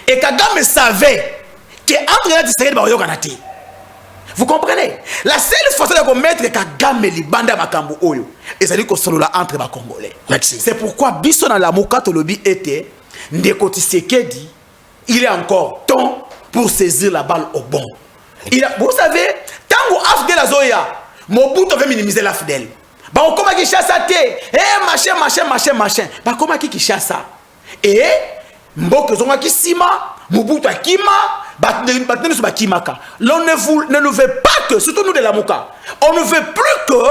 Et Kagame savait que entre les États-Unis baroyo kanati. Vous comprenez? La seule façon de mettre Kagame li banda makambo oyo et ça dit que solo là entre les Congolais. C'est pourquoi biso dans la Moka Tolobi était Ndeko Tshisekedi, il est encore temps pour saisir la balle au bon. Vous savez, tant que Afdel Azoya Mobutu veut minimiser la fidèle. Bah on comment qui chasse te, machin. Bah comment qui chasse ça? Et mboke zonga ki sima, Mobutu akima, batne sur bakimaka. L'on ne nous veut pas que, surtout nous de la Moka, on ne veut plus que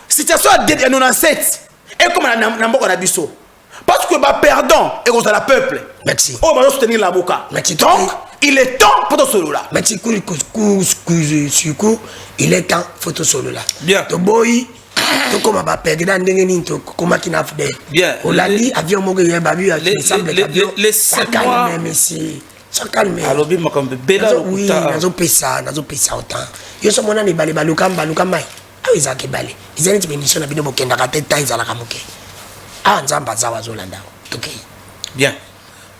situation à 97 et comme na mboka na biso. Parce que bah perdant et qu'on a la peuple. Merci. On va soutenir la Moka. Merci. Donc il est temps pour solo là. Mais tu coup, il est temps photo solo là. Bien. To boy, to comme ba perdre dans ndengeni to comme qui n'a fait. Bien. Olali avion mo gye babu a semble avion. Les 7 mois même ici. Ça calme. Alors bien makambe bela oui, nazo pesa autant. Yo so mona ni bale baluka mai. Ah oui zake bale. Izani ti mission na bino bokenda ka tête temps izala kamuke. Ah nzamba za wazolanda. OK. Bien.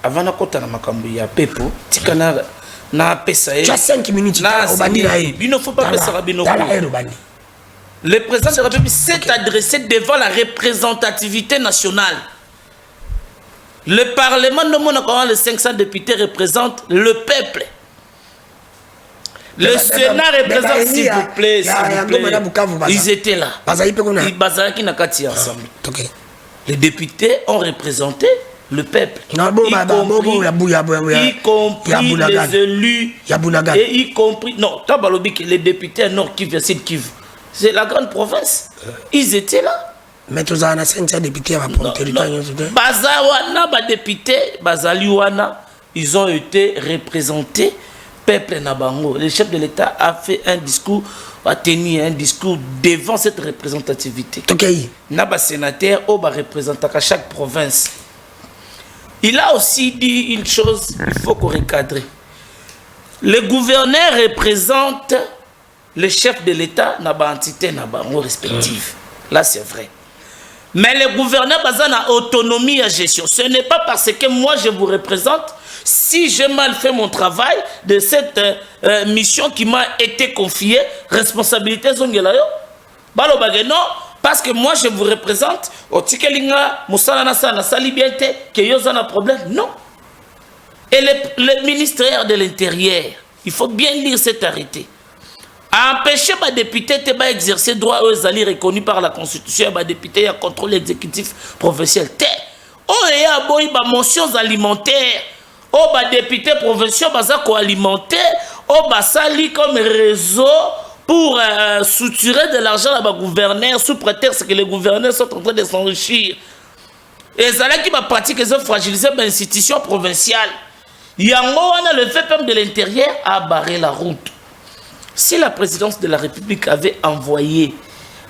Avant na kota na makambo ya pepo tikana na pesa tu as 5 minutes na obandi na ye. Bino faut pas pesa bino. Le président de la République s'est adressé devant la représentativité nationale. Le Parlement de Monaco, les 500 députés représentent le peuple. Le Sénat représente, s'il vous plaît, ils étaient là. Ils qui n'a qu'à tirer ensemble. Les députés ont représenté le peuple. Y compris les élus. Et y compris... Non, les députés Nord Kivu, Sud Kivu. C'est la grande province. Ils étaient là. Mais tu as un député à mon territoire. Bazawana, député, Bazaliwana, ils ont été représentés. Peuple Nabango. Le chef de l'État a fait un discours, a tenu un discours devant cette représentativité. Naba sénateur, Oba représentant à chaque province. Il a aussi dit une chose, il faut qu'on recadre. Le gouverneur représente le chef de l'État dans l'entité respective. Là, c'est vrai. Mais le gouverneur a une autonomie à gestion. Ce n'est pas parce que moi, je vous représente, si j'ai mal fait mon travail de cette mission qui m'a été confiée, responsabilité zongelayo. Non, parce que moi, je vous représente, au tikelinga, moussala na sali bien te, que yoza na problème. Non. Et le ministère de l'Intérieur, il faut bien lire cet arrêté. A empêché les députés d'exercer droit aux alliés reconnus par la Constitution, les députés à contrôle exécutif provincial. Oh, il y a des motions alimentaires. Oh, les députés provinciaux sont alimentés. Oh, sali comme réseau pour soutirer de l'argent à les gouverneurs sous prétexte que les gouverneurs sont en train de s'enrichir. Et ça qui va pratiquer, ils ont fragilisé l'institution provinciale. Yango, on a le fait de l'intérieur à barrer la route. Si la présidence de la République avait envoyé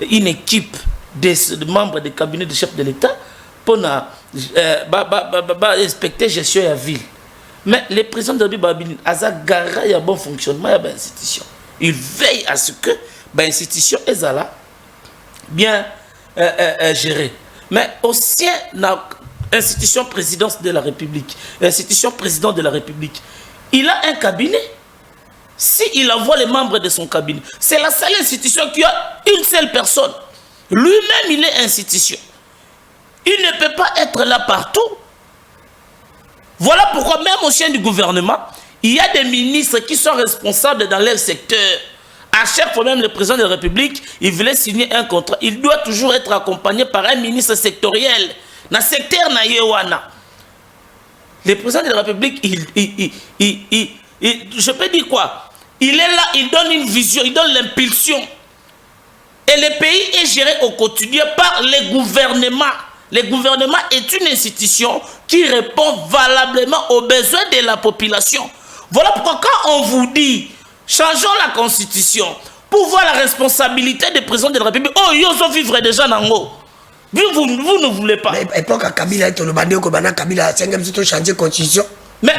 une équipe de membres du cabinet du chef de l'État pour inspecter la gestion de la ville, mais le président de la République a garé un bon fonctionnement de l'institution. Il veille à ce que l'institution est là, bien gérée. Mais aussi, l'institution présidence de la République, l'institution président de la République, il a un cabinet. S'il envoie les membres de son cabinet, c'est la seule institution qui a une seule personne. Lui-même, il est institution. Il ne peut pas être là partout. Voilà pourquoi, même au sein du gouvernement, il y a des ministres qui sont responsables dans leur secteur. À chaque fois, même le président de la République, il voulait signer un contrat. Il doit toujours être accompagné par un ministre sectoriel. Dans le secteur Nayewana. Le président de la République, je peux dire quoi? Il est là, il donne une vision, il donne l'impulsion. Et le pays est géré au quotidien par les gouvernements. Le gouvernement est une institution qui répond valablement aux besoins de la population. Voilà pourquoi quand on vous dit, changeons la constitution pour voir la responsabilité des présidents de la République, oh, ils ont vivre déjà dans l'eau. Vous ne voulez pas. Mais époque à Kabila, Kabila a changé la constitution. Mais,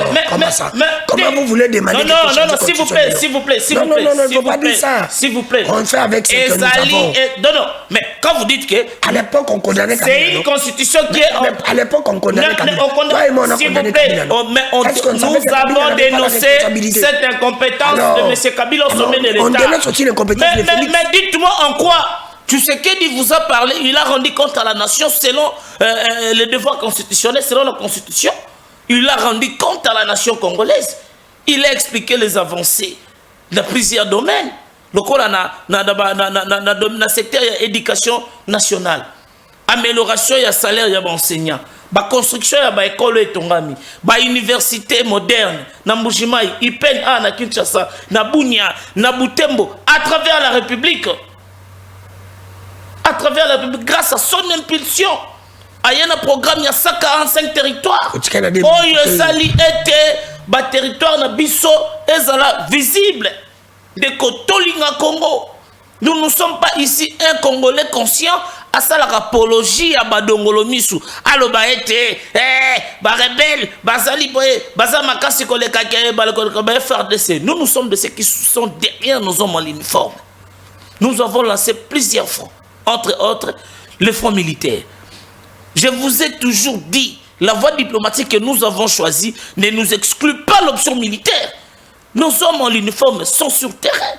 comment vous voulez demander non, s'il vous plaît, s'il vous plaît. Non, il ne faut pas dire ça. S'il vous plaît. On fait avec ce que nous avons. Non, mais quand vous dites que... À l'époque, on condamnait Kabila. C'est une constitution qui est... À l'époque, on condamnait Kabila. Toi et moi, on a condamné Kabila. Nous avons dénoncé cette incompétence de M. Kabila au sommet de l'État. On dénonce aussi l'incompétence de Félix. Mais dites-moi en quoi Tshisekedi vous a parlé, il a rendu compte à la nation selon les devoirs constitutionnels, selon la Constitution. Il a rendu compte à la nation congolaise. Il a expliqué les avancées dans plusieurs domaines. Le corps dans le secteur de l'éducation nationale. Amélioration du salaire des enseignants. La construction de l'école et tongami. La université moderne. Na Mbujimai, Ipen, na Kinshasa, na Bunia, na Butembo. À travers la République. À travers la République, grâce à son impulsion. Il y a un programme, il y a 145 territoires. Oh, il sali été ba territoire na biso ezala visible de Kotolinga Congo. Nous ne sommes pas ici un Congolais conscient à ça la apologie à Badongolo Misu. Allo baete, ba rebelle, bazali boye, bazamakasi koleka kere ba FRDC. Nous sommes de ceux qui sont derrière nos hommes en uniforme. Nous avons lancé plusieurs fronts, entre autres le front militaire. Je vous ai toujours dit, la voie diplomatique que nous avons choisie ne nous exclut pas l'option militaire. Nos hommes en uniforme sont sur terrain,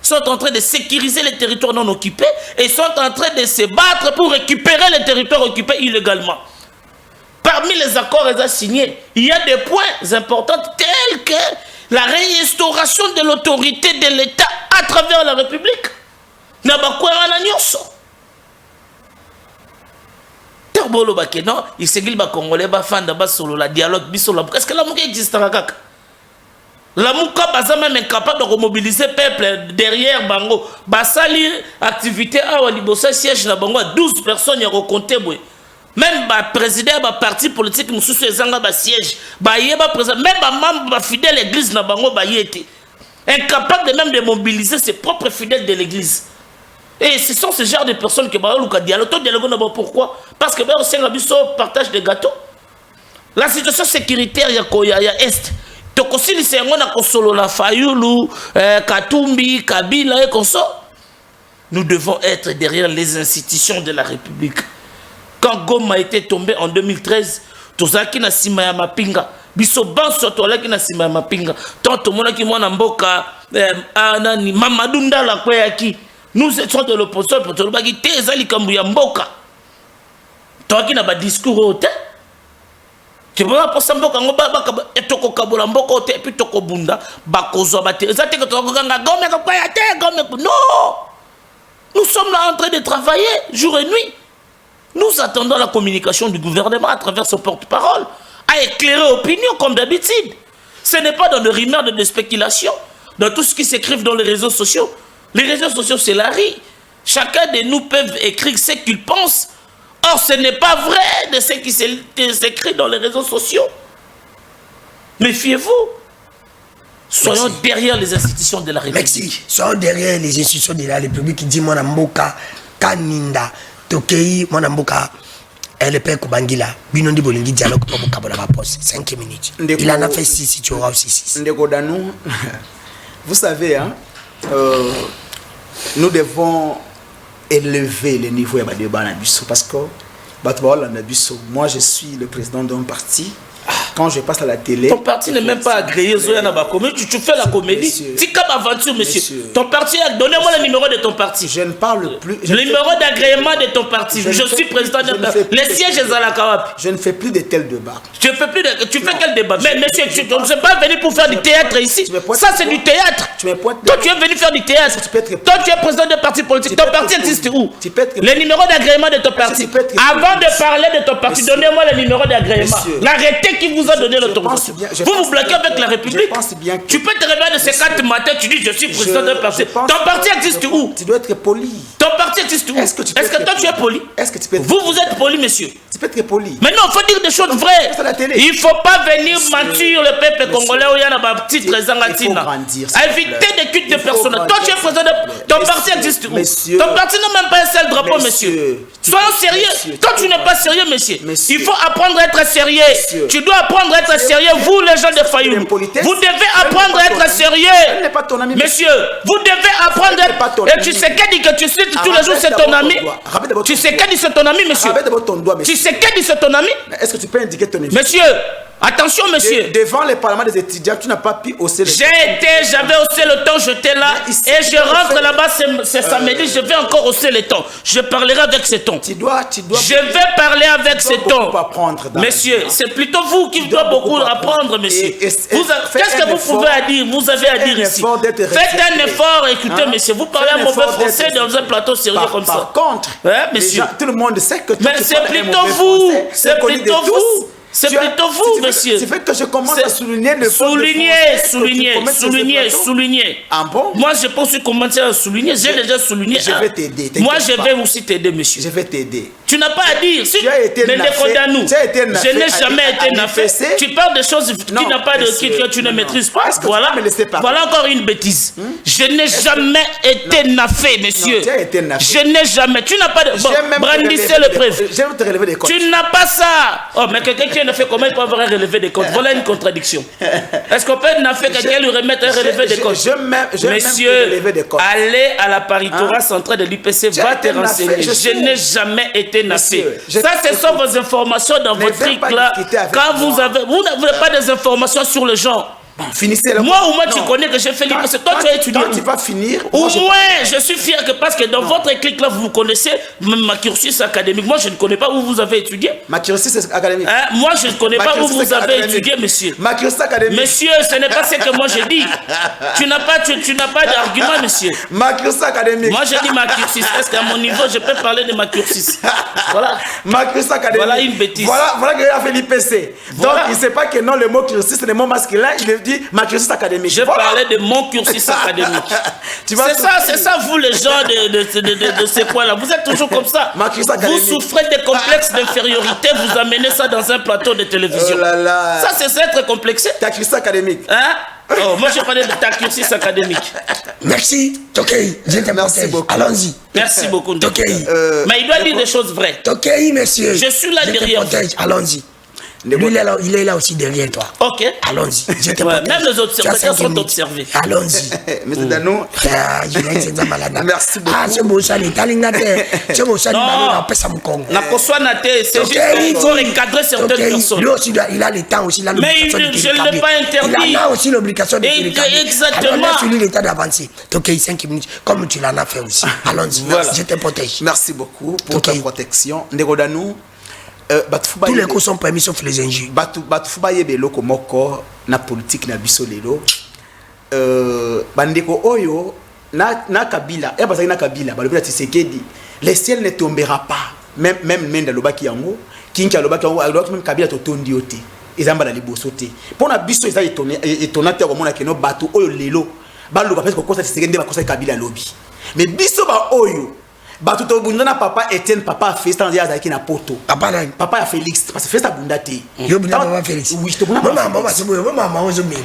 sont en train de sécuriser les territoires non occupés et sont en train de se battre pour récupérer les territoires occupés illégalement. Parmi les accords signés, il y a des points importants tels que la restauration de l'autorité de l'État à travers la République. Non, il s'est dit que les Congolais sont la dialogue. Est-ce que la mouka existe? La mouka est même incapable de remobiliser le peuple derrière Bango. Basali activité à Walibosa siège na Bango 12 personnes à recompter. Même le président du parti politique Moussou Ezanga siège. Même les membres fidèles de l'église na Bango incapable de même de mobiliser ses propres fidèles de l'église. Et ce sont ce genre de personnes qui ont dialogue. Pourquoi? Parce que on partage des gâteaux. La situation sécuritaire, il y a Est. Tokosili c'est un solo la Fayulu, Katumbi, Kabila et comme ça. Nous devons être derrière les institutions de la République. Quand Goma a été tombé en 2013, Tozaki na sima ya mapinga. Biso banso tolaki na sima ya mapinga. Tant mona ki mwana mboka nani Mamadou Ndala kweyaki. Nous étions de l'opposition pour tout le monde. Tezali kambuya mboka. Tozaki na ba discours hôtel. Tu vois pour ça mboka ngoba etoko kabola mboka hôtel puis toko bunda bakozo ba tezate que toko ganga gome ko kwaya te gome. Non. Nous sommes là en train de travailler jour et nuit. Nous attendons la communication du gouvernement à travers son porte-parole, à éclairer l'opinion comme d'habitude. Ce n'est pas dans le rumeur de spéculation, dans tout ce qui s'écrit dans les réseaux sociaux. Les réseaux sociaux, c'est la rue. Chacun de nous peut écrire ce qu'il pense. Or, ce n'est pas vrai de ce qui s'écrit dans les réseaux sociaux. Méfiez-vous. Soyons derrière les institutions de la République. Merci. Soyons derrière les institutions de la République qui dit mon amboka kaninda. Tokei mwana mboka LP Kubangila binondi bolingi dialogue pour Kabona ba poste 5 minutes. Il en a fait 6, tu auras aussi 6. Ndeko Danou, vous savez hein, nous devons élever le niveau de débat na biso parce que moi je suis le président d'un parti. Quand je passe à la télé... Ton parti n'est même pas agréé, tu fais la comédie. C'est comme aventure, monsieur. Ton parti, donnez-moi le numéro de ton parti. Je ne parle plus... Le numéro d'agrément de ton parti. Je suis président d'un parti. Les sièges à la Kawap. Je ne fais plus de tel débat. Tu fais quel débat? Mais monsieur, tu ne sais pas venir pour faire du théâtre ici. Ça, c'est du théâtre. Toi, tu es venu faire du théâtre. Toi, tu es président d'un parti politique. Ton parti existe où? Le numéro d'agrément de ton parti. Avant de parler de ton parti, donnez-moi le numéro d'agrément. L'arrêté qui vous a donné l'autorisation. Vous bloquez avec la République. Tu peux te réveiller de ces 4 matins, tu dis je suis président d'un parti. Ton parti existe où? Tu dois être poli. Ton parti existe où? Est-ce que toi tu es poli? Vous êtes poli, monsieur. Tu peux être poli. Mais non, il faut dire des choses vraies. Il ne faut pas venir mentir le peuple congolais où il y a un petit Trezangatina. Éviter des cultes de personnes. Toi tu es président de... Ton parti existe où? Ton parti n'a même pas un seul drapeau, monsieur. Soyons sérieux. Toi tu n'es pas sérieux, monsieur. Il faut apprendre à être sérieux. Tu dois apprendre à être sérieux, vous les gens de Fayoulou. Vous devez apprendre à être sérieux. Monsieur, vous devez apprendre à être... Et tu sais qu'elle dit que tu cites tous les jours c'est ton ami. Tu sais qu'elle dit c'est ton ami, monsieur. Tu sais qu'elle dit c'est ton ami. Est-ce que tu peux indiquer ton ami? Monsieur, attention, monsieur. Devant les parlements des étudiants, tu n'as pas pu hausser le ton. J'avais haussé le ton, j'étais là. Et je rentre là-bas ce samedi, je vais encore hausser le ton. Je parlerai avec ce ton. Je vais parler avec ce ton. Monsieur, c'est plutôt vous qui doit beaucoup apprendre, monsieur. Qu'est-ce que vous pouvez dire? Vous avez à dire ici. Faites un effort, écoutez, monsieur. Vous parlez un mauvais français dans un plateau sérieux comme ça. Par contre, monsieur, tout le monde sait que mais c'est plutôt vous. C'est plutôt vous. C'est plutôt vous, monsieur. C'est fait que je commence à souligner le Souligner. Ah bon? Moi, je pense commencer à souligner. J'ai déjà souligné. Je vais t'aider. Moi, je vais aussi t'aider, monsieur. Je vais t'aider. Tu n'as pas à dire. Si tu as été naffé, je n'ai jamais été naffé. Tu parles de choses qui n'ont pas de que tu ne maîtrises pas. Voilà. Voilà encore une bêtise. Je n'ai jamais été naffé, monsieur. Tu as été naffé. Je n'ai jamais. Tu n'as pas de. Bon, brandissez le preuve. J'aime te relever des comptes. Tu n'as pas ça. Oh, mais quelqu'un qui est naffé, comment il peut avoir un relevé des comptes? Voilà une contradiction. Est-ce qu'on peut naffer quelqu'un lui remettre un relevé des comptes? Monsieur, allez à la paritorat centrale de l'UPC, va te renseigner. Je n'ai jamais été naffé. Ça, ce sont vos informations dans votre truc là. Quand vous n'avez pas des informations sur le genre. Bon, finissez-le. Moi, au moins, tu connais que j'ai fait l'IPC. Toi, tu as étudié. Quand tu vas finir. Au moins, je suis fier que parce que dans votre clic là, vous connaissez ma cursus académique. Moi, je ne connais pas où vous avez étudié. Ma cursus académique. Moi, je ne connais pas où vous avez étudié, monsieur. Ma cursus académique. Monsieur, ce n'est pas ce que moi je dis. Tu n'as pas d'argument, monsieur. Ma cursus académique. Moi, je dis ma cursus. Est-ce qu'à mon niveau, je peux parler de ma cursus? Voilà. Ma cursus académique. Voilà une bêtise. Voilà que il a fait l'IPC. Donc, il ne sait pas que non, le mot cursus, c'est le mot masculin. Il dit ma cursus académique. Je parlais de mon cursus académique. C'est ça, vous les gens de ces points-là. Vous êtes toujours comme ça. Vous souffrez des complexes d'infériorité, vous amenez ça dans un plateau de télévision. Oh là là. Ça, c'est être complexé. Ta cursus académique. Hein? Oh, moi, je parlais de ta cursus académique. Merci, Tokei. Je te remercie beaucoup. Allons-y. Merci beaucoup, Tokei. Mais il doit dire des choses vraies. Tokei, monsieur. Je suis là derrière vous. Allons-y. Lui, il est là aussi derrière toi. Ok. Allons-y. Même les observateurs sont observés. Allons-y. Monsieur Danou. Merci beaucoup. Ah, c'est beau ça, les Talingate. C'est beau ça, la personne a été. C'est juste qu'il faut encadrer certaines personnes. Lui aussi, il a le temps aussi. Mais je ne l'ai pas interdit. Il a aussi l'obligation de télécharger. Exactement. Alors, laisse-lui l'état d'avancer. Donc, 5 minutes, comme tu l'en as fait aussi. Allons-y. Je te protège. Merci beaucoup pour ta protection. Ndeko Danou. Tous les coups sont permis sauf les injures. Batufuba yebelo komoko na politique na biso lelo. Bandeko oyo na Kabila, na Kabila, balobela Tshisekedi, le ciel ne tombera pas. Même Menda lobaki yango, Kinka lobaki yango, alors même Kabila to tondi ote. Ezamba la liboso te. Pona biso eza étonnante ko mona keno batu oyo lelo. Baloba parce que kosa Tshisekedi ba kosa Kabila lobi. Mais biso ba oyo Batuto bundana papa Etienne papa Félix tanzia azaki na poto. Papa ya Félix parce que Félix abundate. Yo bunda papa Félix. Oui, je te bunda. Maman soboyo, maman ozo mema.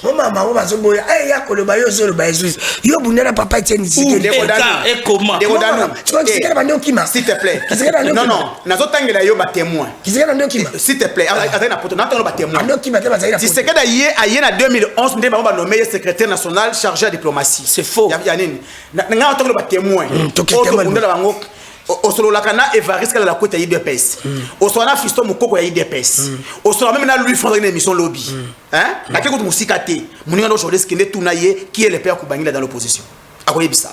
Maman soboyo. Eh ya koloba yo zo ba Jesus. Yo bunda papa Etienne ici. Et comment? Tu vois que c'est bande okima. S'il te plaît. Non, nazo tangela yo ba témoin. Qui bande okima. S'il te plaît, azaki na poto, na tangela ba témoin. Okima te bazali na. Si c'est que d'ailleurs na 2011, ndé ba nommé secrétaire national chargé de diplomatie. C'est faux. Ya nini? Na tangela ba témoin. Ndela bango osolola kana Evariste la côte ya IDPS osona Fiston Mukoko ya IDPS osona même na lui fondre une émission lobby hein na ke ko musikate muninga no journaliste qui est tunaye qui est le père Kubangila dans l'opposition akoyebisa.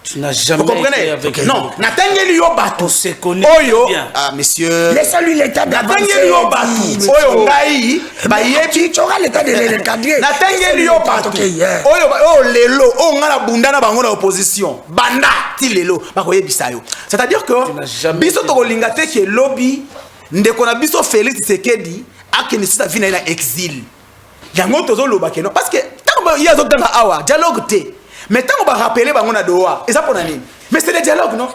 Tu n'as jamais été avec non, natangeli yo bato se connaît bien. Ah monsieur, laisse-lui l'état d'avancer. Natangeli yo bato. Oyo ngai ba yebi tu auras l'état de l'encadrer. Natangeli yo bato. Oyo lelo o ngala bundana bango na opposition. Banda ti lelo ba koyebisa yo. C'est-à-dire que biso to kolingate ke lobby ndeko na biso Félix Tshisekedi akeni sa vina na exil. Yango tozo loba ke non parce que tant il y a zo dans awa dialogue té. Mais tant qu'on va rappeler bango doa, et ça pour nani. Mais c'est le dialogue non?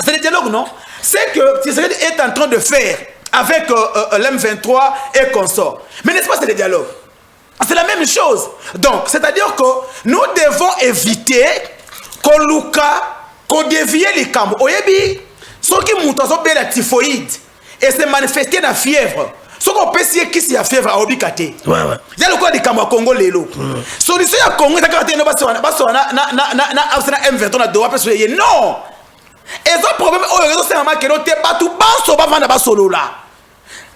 C'est le dialogue non? C'est que Tshisekedi est en train de faire avec l'M23 et consorts. Mais n'est-ce pas c'est le dialogue? C'est la même chose. Donc, c'est-à-dire que nous devons éviter qu'on luka, qu'on dévie les camps. Oyebi, ceux qui montent en la typhoïde et se manifester dans la fièvre. Ce qu'on peut essayer qui s'y a fait à Obikate. Il y a le cas des Cameroun Congo Lelo. Solution à Congo, c'est quand na M20 na doa parce que non. Et ça problème au réseau c'est un marqué noté pas tout banso ba vanda ba solo là.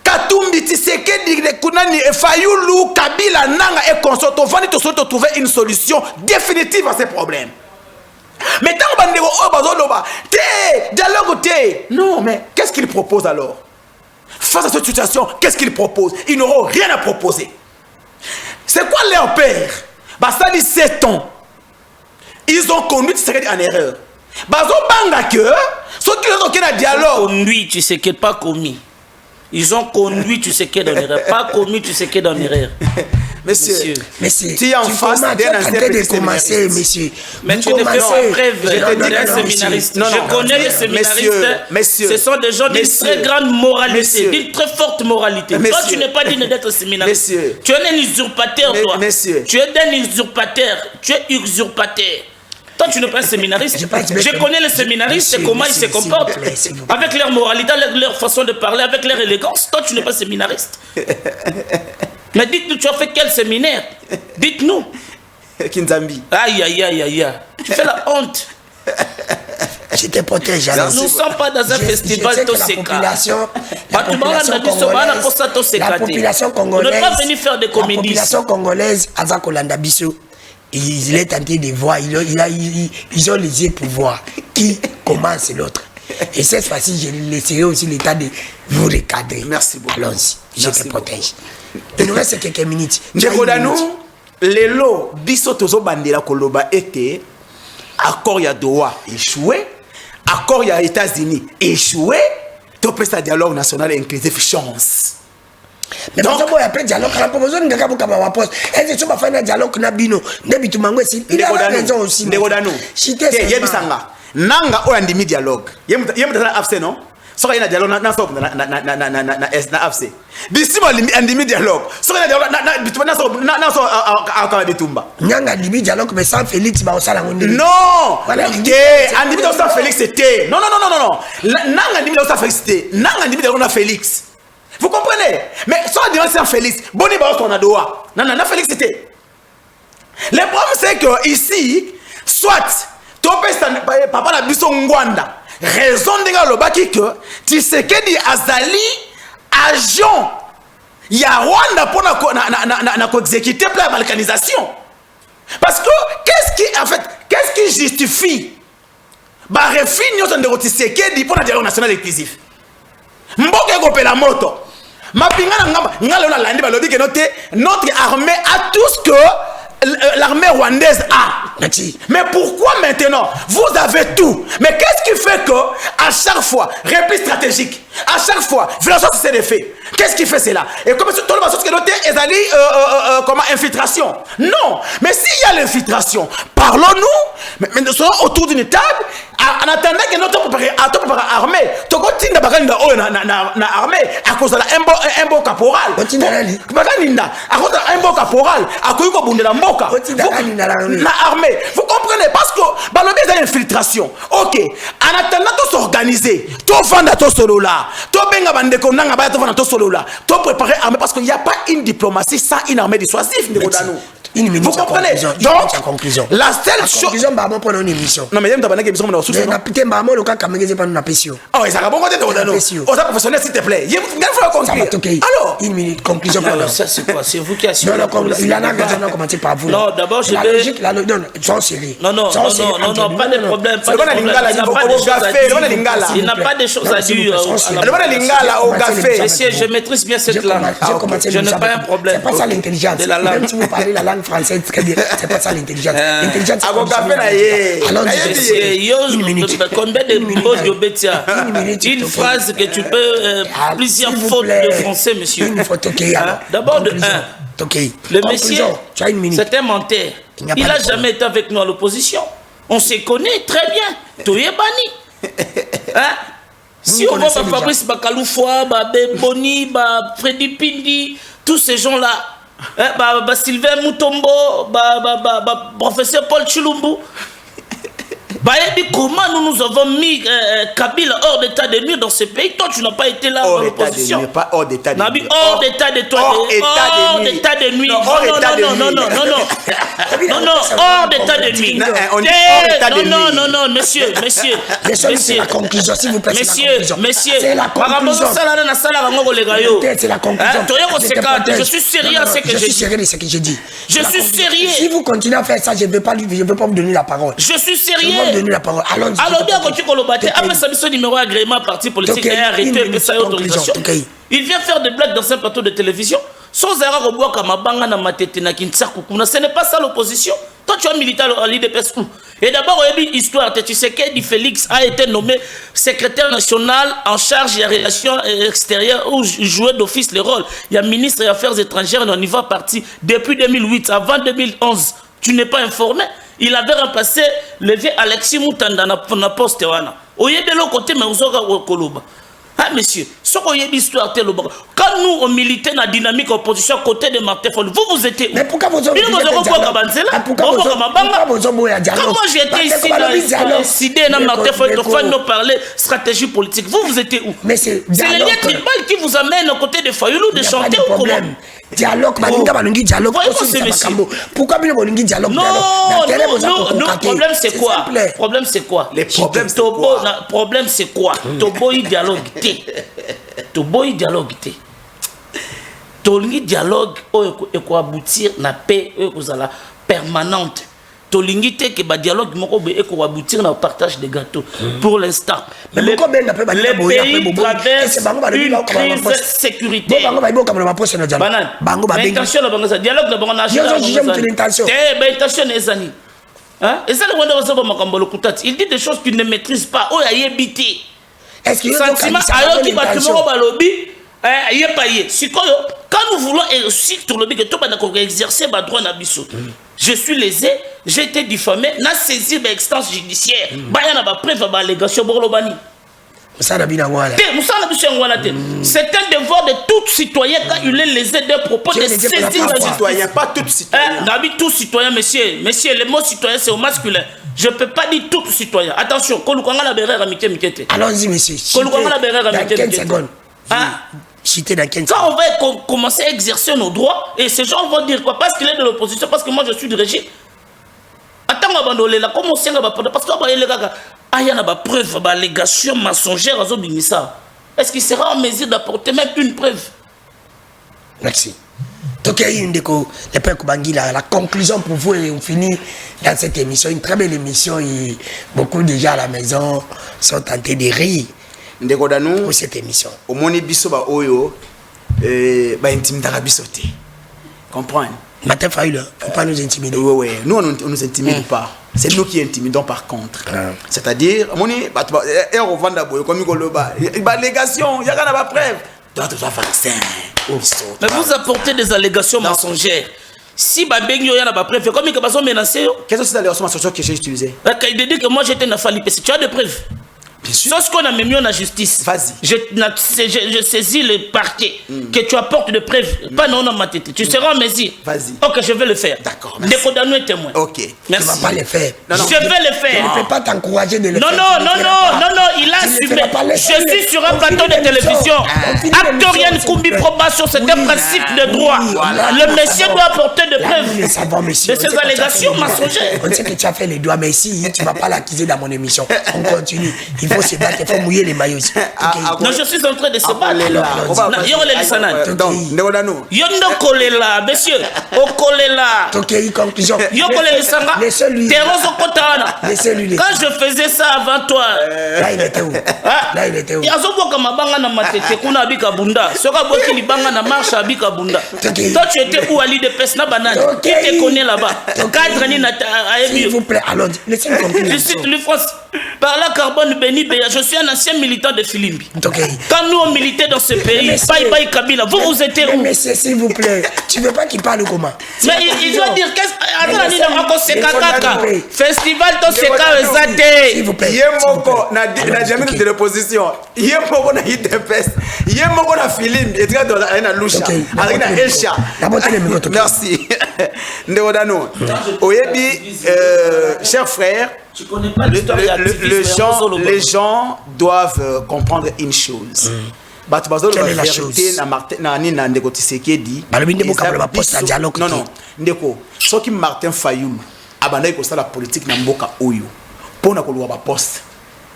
Katumbi Tshisekedi de Kunani et Fayulu Kabila Nanga et consort on va te trouver une solution définitive à ces problèmes. Mais tant que bandeko o bazoloba, té dialogue té. Non, mais qu'est-ce qu'il propose alors? Face à cette situation, qu'est-ce qu'ils proposent? Ils n'auront rien à proposer. C'est quoi leur père? Ça dit 7 ans. Ils ont conduit Tshisekedi en erreur. Bazo banga que ceux qui ont aucun dialogue. Conduit, tu sais qu'il n'est pas commis. Ils ont conduit Tshisekedi en erreur, pas commis Tshisekedi en erreur. Monsieur, tu es en face d'un ancien de commencer, monsieur. Mais tu ne fais pas preuve d'un séminariste. Je connais les séminaristes. Ce sont des gens d'une très grande moralité, d'une très forte moralité. Toi, tu n'es pas digne d'être séminariste. Tu es un usurpateur, toi. Tu es un usurpateur. Tu es usurpateur. Toi, tu n'es pas un séminariste. Je connais les séminaristes et comment ils se comportent. Avec leur moralité, leur façon de parler, avec leur élégance. Toi, tu n'es pas séminariste. Mais dites-nous, tu as fait quel séminaire? Dites-nous. Kinzambi. Aïe, aïe, aïe, aïe. Tu fais la honte. Je te protège. Nous ne sommes pas dans un festival la population congolaise. On ne pas venir faire des comédies. La population congolaise, Azakolanda Bisso, il est tenté de voir, ils ont les yeux pour voir qui commence l'autre. Et cette fois-ci, je laisserai aussi l'état de vous recadrer. Merci beaucoup. Allons-y, je te protège. Il nous reste quelques minutes. Njekodano, lelo, biso tozo bandela koloba ete, accord ya Doha échoué, accord ya États-Unis échoué, topé sa dialogue national inclusif chance. Mais donc, il y a un dialogue. La proposition de Kabouka Wapos, est-ce que tu vas faire un dialogue Nabino, Nebitu Mangwe, il a raison aussi. Ndekodano, Yebisanga, Nanga ou andimi dialogue. Yemutana afse non? Soka ina dialogue na sok na afse. Bisimo andimi dialogue. Soka ina dialogue na so akaba bitumba. Nyanga andimi dialogue mais sans Félix ba osala ngonde. Non. Ok, andimi dialogue sans Félix c'était. Non. Nanga andimi dialogue sans Félix c'était. Nanga andimi dialogue na Félix. Vous comprenez? Mais soit dialogue sans Félix, boni ba on a Doha. Non, Félix c'était. Le problème c'est que ici, soit papa la biso ngwanda raison de lobaki que Tshisekedi azali agent ya Rwanda pour na exécuter la balkanisation parce que qu'est-ce qui justifie ba refus nyoso de Tshisekedi pour la dialogue national inclusif mboka kopela moto mapinga ngala na landi balobi que notre armée a tout ce que l'armée rwandaise a. Mais pourquoi maintenant vous avez tout? Mais qu'est-ce qui fait que à chaque fois repli stratégique, à chaque fois violation c'est des faits? Qu'est-ce qui fait cela? Et comme tout le monde que noté ezali comment infiltration? Non, mais s'il y a l'infiltration, parlons-nous. Mais nous serons autour d'une table en attendant que notre armée, tokotinda baganda o na armée à cause de un beau caporal. Baganda à cause d'un beau caporal à cause de bundela mboka. Na armée. Vous comprenez parce que balobi est infiltration. OK. En attendant de s'organiser, to vendre to solo là. To benga bandeko nanga ba to vendre to solo là. To préparer armée parce qu'il n'y a pas une diplomatie sans une armée dissuasive. Vous comprenez? Donc, la seule chose. Conclusion, bah, pour une émission. Non, mais il y a une émission, mais on a pité, bah, moi, le cas, comme il pas une appétion. Oh, ça va bon côté de Rodano. Oh, ça professionnel, s'il te plaît. Il y a une conclusion. Alors, une minute, conclusion. Alors, ça, c'est quoi? C'est vous qui assurez. Non, il en a besoin de commencer par vous. Non, d'abord, je vais. La logique, non, sans série. Non, pas de problème. Il n'a pas de choses à dire. Monsieur, je maîtrise bien cette langue. Je n'ai pas un problème. C'est pas ça l'intelligence. De la langue. Si vous parlez la langue française, très bien. C'est pas ça l'intelligence. L'intelligence, c'est une minute. Combien de mots de Betia? Une phrase que tu peux. Plusieurs fautes de français, monsieur. Une faute, ok. D'abord, de un. Le monsieur, c'est un menteur. Il n'a jamais été avec nous à l'opposition. On se connaît très bien. Tout est banni. Si on voit Fabrice Bakaloufwa, Boni, Freddy Pindi, tous ces gens-là, Sylvain Moutombo, professeur Paul Chilumbu, comment nous avons mis Kabila hors d'état de nuire dans ce pays? Toi, tu n'as pas été là dans l'opposition. Pas hors d'état de nuire. Hors d'état de toi. Hors d'état de nuire. Non, hors d'état de nuire. Non, monsieur. C'est la conclusion, s'il vous plaît. Monsieur. C'est la conclusion. C'est la conclusion. Je suis sérieux à ce que j'ai dit. Je suis sérieux de ce que j'ai dit. Je suis sérieux. Si vous continuez à faire ça, je ne vais pas vous donner la parole. Je suis sérieux. Donner la parole. Allons-y. Alors, bien que tu colobates, après ça, son numéro agrément parti politique et arrêté et ça autorisation. Il vient faire des blagues dans un plateau de télévision. Sans erreur au bois comme Banga na matete na Kinshasa. Ce n'est pas ça l'opposition. Toi tu as milité à l'IDPS. Et d'abord, il y a une histoire. Tu sais que Félix a été nommé secrétaire national en charge des relations extérieures où il jouait d'office le rôle. Il y a ministre des Affaires étrangères, on y va parti depuis 2008, avant 2011. Tu n'es pas informé. Il avait remplacé le vieux Alexis Moutanda na poste. Au lieu de l'autre côté, mais on Koloba. Ah, monsieur, ce qu'on y a l'histoire, quand nous, on militait dans la dynamique opposition à côté de Martin Fayulu, vous étiez où? Mais pourquoi vous avez Comment j'étais ici dans décidé dans Martin Fayulu de nous parler stratégie politique? Vous étiez où? C'est le lien tribal qui vous amène aux côtés de Fayulu de chanter ou comment? Dialogue, dialogue. Pourquoi vous avez dit dialogue? Non, le problème c'est quoi? Le problème c'est quoi? Les problèmes c'est quoi? Le problème c'est quoi? Tobo y dialogue. Tobo y dialogue. Tolingi dialogue et quoi aboutir na paix et la permanente. Tolingi te que ba dialogue moko et quoi aboutir na partage des gâteaux. Pour l'instant, les pays traversent une crise sécuritaire. Intention la dialogue na bango na intention les amis. Hein? Et ça le wanda wasoba makambolo kutati. Il dit des choses qu'il ne maîtrise pas. Oh ya yebiti. Est-ce que sentiment ayo ki batumoko balobi quand nous voulons réussir sur le but que tout le monde exercer ma droit na biso. Je suis lésé, j'ai été diffamé, n'a saisi ma instance judiciaire. Baya na ba preuve ba allégation borlobani. C'est un devoir de tout citoyen quand il est lésé d'un propos de saisir un citoyen, pas tout citoyen. N'habite tout citoyen, monsieur, le mot citoyen c'est au masculin. Je ne peux pas dire tout citoyen. Attention, allons-y, monsieur. Dans 15 secondes. Cité dans 15 secondes. Quand on va commencer à exercer nos droits, et ces gens vont dire quoi? Parce qu'il est de l'opposition, parce que moi je suis du régime. Attends, comment c'est parce qu'il y a des preuves, des allégations mensongères à Zobinissa. Est-ce qu'il sera en mesure d'apporter même une preuve? Merci. Donc, la conclusion pour vous et on finit dans cette émission. Une très belle émission et beaucoup déjà à la maison sont tentés de rire pour cette émission. Au moins, oyo intimidera bisoté. Comprends? Martin Fayulu, il ne faut pas nous intimider. Oui, nous on ne nous intimide pas. C'est nous qui intimidons par contre. C'est-à-dire, on allégation, il y a pas preuve. Mais vous apportez des allégations mensongères. Si Babengyo y a pas preuve, comment ils sont menacés? Quelles sont ces allégations mensongères que j'ai utilisées? Il dit que moi j'étais dans Fali. Tu as des preuves? Bien sûr. C'est ce qu'on a mis en justice. Vas-y. Je saisis le parquet. Que tu apportes des preuves. Pas non, ma tête. Tu seras en mesure. Vas-y. Ok, je vais le faire. D'accord. Décodano est témoin. Ok. Merci. Tu ne vas pas le faire. Non, je vais le faire. Je ne peux pas t'encourager de le faire. Non, il a assumé. Je suis sur un plateau de télévision. Actorienne Koumbi Probation, c'est un principe de droit. Le monsieur doit apporter des preuves de ces allégations mensongères. On sait que tu as fait les doigts, mais ici, tu ne vas pas l'accuser dans mon émission. On continue. Il faut se battre, il faut mouiller les maillots aussi. Non, je suis en train de se battre. Yondo kolela, monsieur. Okolela. Conclusion. Quand je faisais ça avant toi, là il était où? Là il était où? Toi tu étais où à l'IDPS na banane? Qui te connaît là-bas? S'il vous plaît, allons. Laissez-moi conclure. Je cite le France. Par là, Carbone Béni Béa, je suis un ancien militant de Filimbi. Quand nous on militait dans ce pays, bye bye Kabila, vous étiez où? Mais s'il vous plaît, tu veux pas qu'il parle comment? Mais il doit dire qu'est-ce que festival to seka ezate. S'il vous plaît. Yemoko na jamais de l'opposition. Yemoko na IDPS. Yemoko na Filimbi. Et tu as na Lusha. Avec na Elcha. Merci. Ndéodano. Oyebi, chers frères. Tu connais pas l'histoire les gens doivent comprendre une chose. Quelle est la chose? Non, ndeko. Ce qui Martin Fayulu abandonne pour ça la politique na mboka oyo. Pour na koluwa ba poste.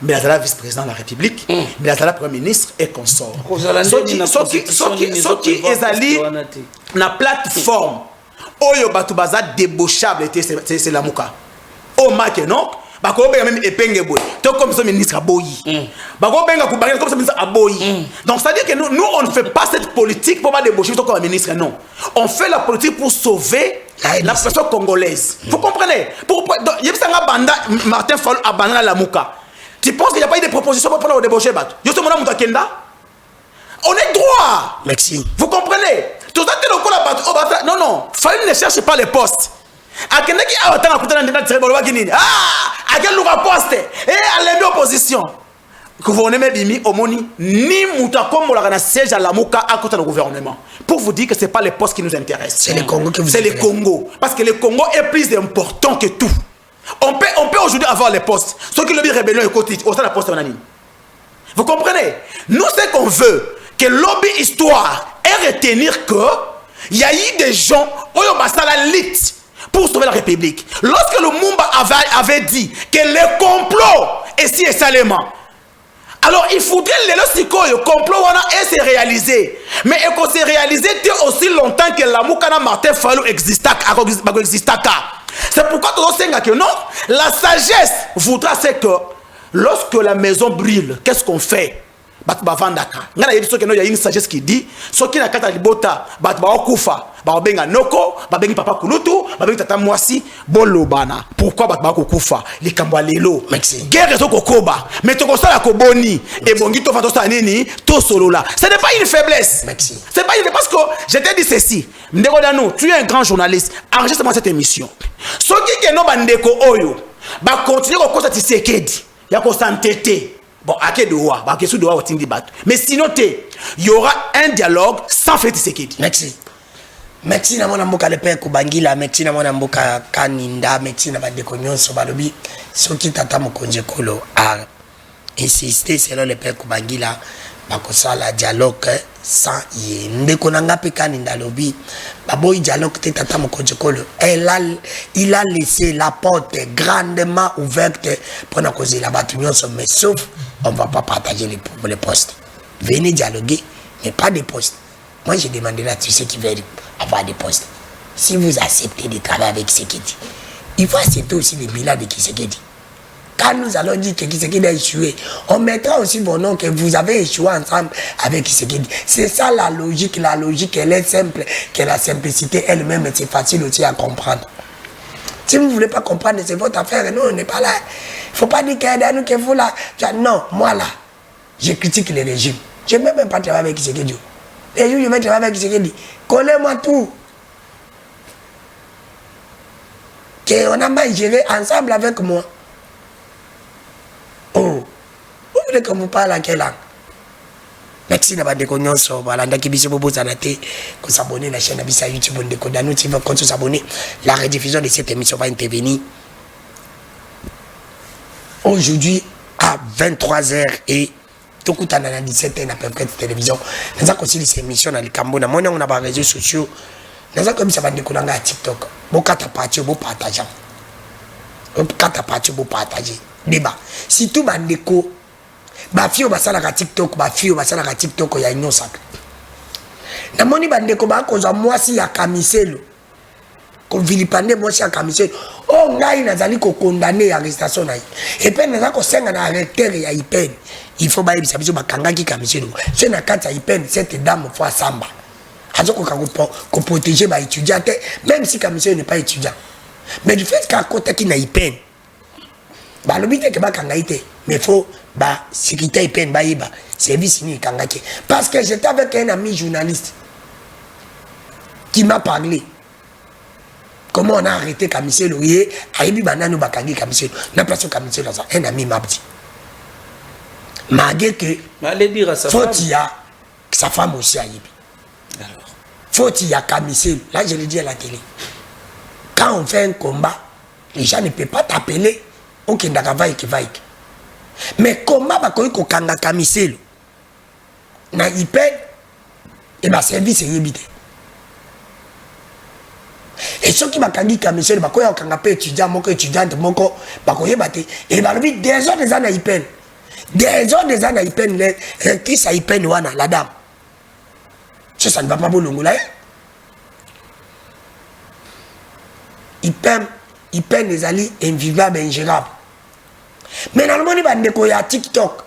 Mais la vice-président de la République, mais la premier ministre et consort. Ce qui ezali na plateforme oyo batu baza débauchable c'est la muka. Au marque non. bako benga même epenge boy to comme ça ministre aboyi bako benga ku comme ça ministre aboyi donc ça veut dire que nous on ne fait pas cette politique pour pas débaucher comme ministre non on fait la politique pour sauver la population congolaise vous comprenez pourquoi il y a ça banda Martin Fayulu abandonne la Muka tu penses qu'il n'y a pas eu de propositions pour prendre débaucher bato yo mona mutakenda on est droit merci vous comprenez tout ça que le bato non Fayulu ne cherche pas les postes akendaki awatanga kutana ndenda tsebolo bakinini akeluka poste alembi opposition gouvernement bimi omoni ni mutakombola na siège à la Muka à côté du gouvernement pour vous dire que c'est pas les postes qui nous intéressent c'est le Congo que vous c'est le Congo parce que le Congo est plus important que tout on peut aujourd'hui avoir les postes ceux qui le dit rébellion et côté au sein de la poste anonyme vous comprenez nous ce qu'on veut que lobby histoire et retenir que il y a eu des gens oyo basala lit pour sauver la République. Lorsque le Mumba avait dit que le complot est si salement, alors il faudrait le complot et se réaliser. Mais il faut se réaliser aussi longtemps que la Moukana Martin Fayulu existe. C'est pourquoi que non, la sagesse voudra c'est que lorsque la maison brûle, qu'est-ce qu'on fait? Il y a une sagesse qui dit ceux qui n'ont pas de bota, benga noko, bengi papa kulutu, bengi tata mwasi, bolobana. Pourquoi kufa? Les kambwa lelo. Guerre to kokoba, mais to kosala ko boni et bongi to fantosa nini, to solo là. Ce n'est pas une faiblesse. C'est pas une parce que je t'ai dit ceci. Ndeko Dano, tu es un grand journaliste. Enregistre-moi cette émission. Ceux qui no bandeko oyo, ba continuer ko kosa Tshisekedi, ya ko s'entêter. Bon, mais sinon, il y aura un dialogue sans Félix Tshisekedi. Merci. Merci na mona mboka le père Kubangila, merci na mona mboka Kaninda, merci na bandeko nyonso balobi soki tata mokonje kolo a insisté selon le père Kubangila bakosala dialogue sans yé ndeko nanga pe Kaninda lobi baboy dialogue te tata mokonje kolo il a laissé la porte grandement ouverte pour na causer la batu nyonso mais sauf on va pas partager les postes. Venez dialoguer mais pas des postes. Moi j'ai demandé à tous ceux qui veulent avoir des postes. Si vous acceptez de travailler avec Tshisekedi, il faut accepter aussi le bilan de Tshisekedi. Quand nous allons dire que Tshisekedi a échoué, on mettra aussi vos noms que vous avez échoué ensemble avec Tshisekedi. C'est ça la logique. La logique, elle est simple, que la simplicité elle-même, c'est facile aussi à comprendre. Si vous ne voulez pas comprendre, c'est votre affaire. Nous, on n'est pas là. Il ne faut pas dire qu'il y a nous qui vous là. Non, moi là, je critique le régime. Je ne veux même pas travailler avec Tshisekedi. Et je vais travailler avec Tshisekedi. Collez-moi tout. On a mal géré ensemble avec moi. Oh, vous voulez que vous parle à quelle langue? Merci d'avoir des connaissances. Voilà, qui bisous bobo zanate, que s'abonner à la chaîne Abissa YouTube, de Kodano, si vous comptez s'abonner, la rediffusion de cette émission va intervenir aujourd'hui à 23h et tout coup à 17h à peu près de télévision. Nous avons aussi cette émission dans le Cambodge. Moi, on a des réseaux sociaux. Nous avons comme ça va décoller à TikTok. Beaucoup de parties, beaucoup de partager. Beaucoup de parties, beaucoup de partager. Débat. Si tout le monde ba fio basala ka TikTok ba fio basala ka TikTok ya inosaka na moni bandeko ba ko za mwasi ya kamiselo ko vilipande mwasi ya kamiselo o ngai nazali ko condamner ya arrestation na et puis naza ko senga na arrêter ya IPN il faut ba ebisa biso bakangaki kamiselo c'est na kata IPN cette dame fois samba azoko ko protéger ba étudiant même si kamiselo n'est pas étudiant mais du fait qu'à côté qui na IPN ba lobite ke bakangaite mais faut ba sécurité IPN ba yiba service ni kangaki parce que j'étais avec un ami journaliste qui m'a parlé comment on a arrêté Kamiselo yé ayibi banano bakangi Kamiselo na place Kamiselo ça un ami m'a dit malgré que allez dire à sa faut femme il y a sa femme aussi ayibi alors faut il y a Kamiselo là je le dis à la télé quand on fait un combat les gens ne peuvent pas t'appeler ok ndakava ikivaiki. Mais comment va qu'on kanga Kamiselo na IPN et ma service est limité. Et ceux qui bakangi Kamiselo ba koya kanga pe étudiant moko étudiante moko ba koye baté et ba lobi des autres des ans na IPN. Des autres des ans na IPN qui ça IPN wana la dame. Ça ne va pas bolongo là. IPN les alliés invivable ingérable. mais nalemoni bandeko ya TikTok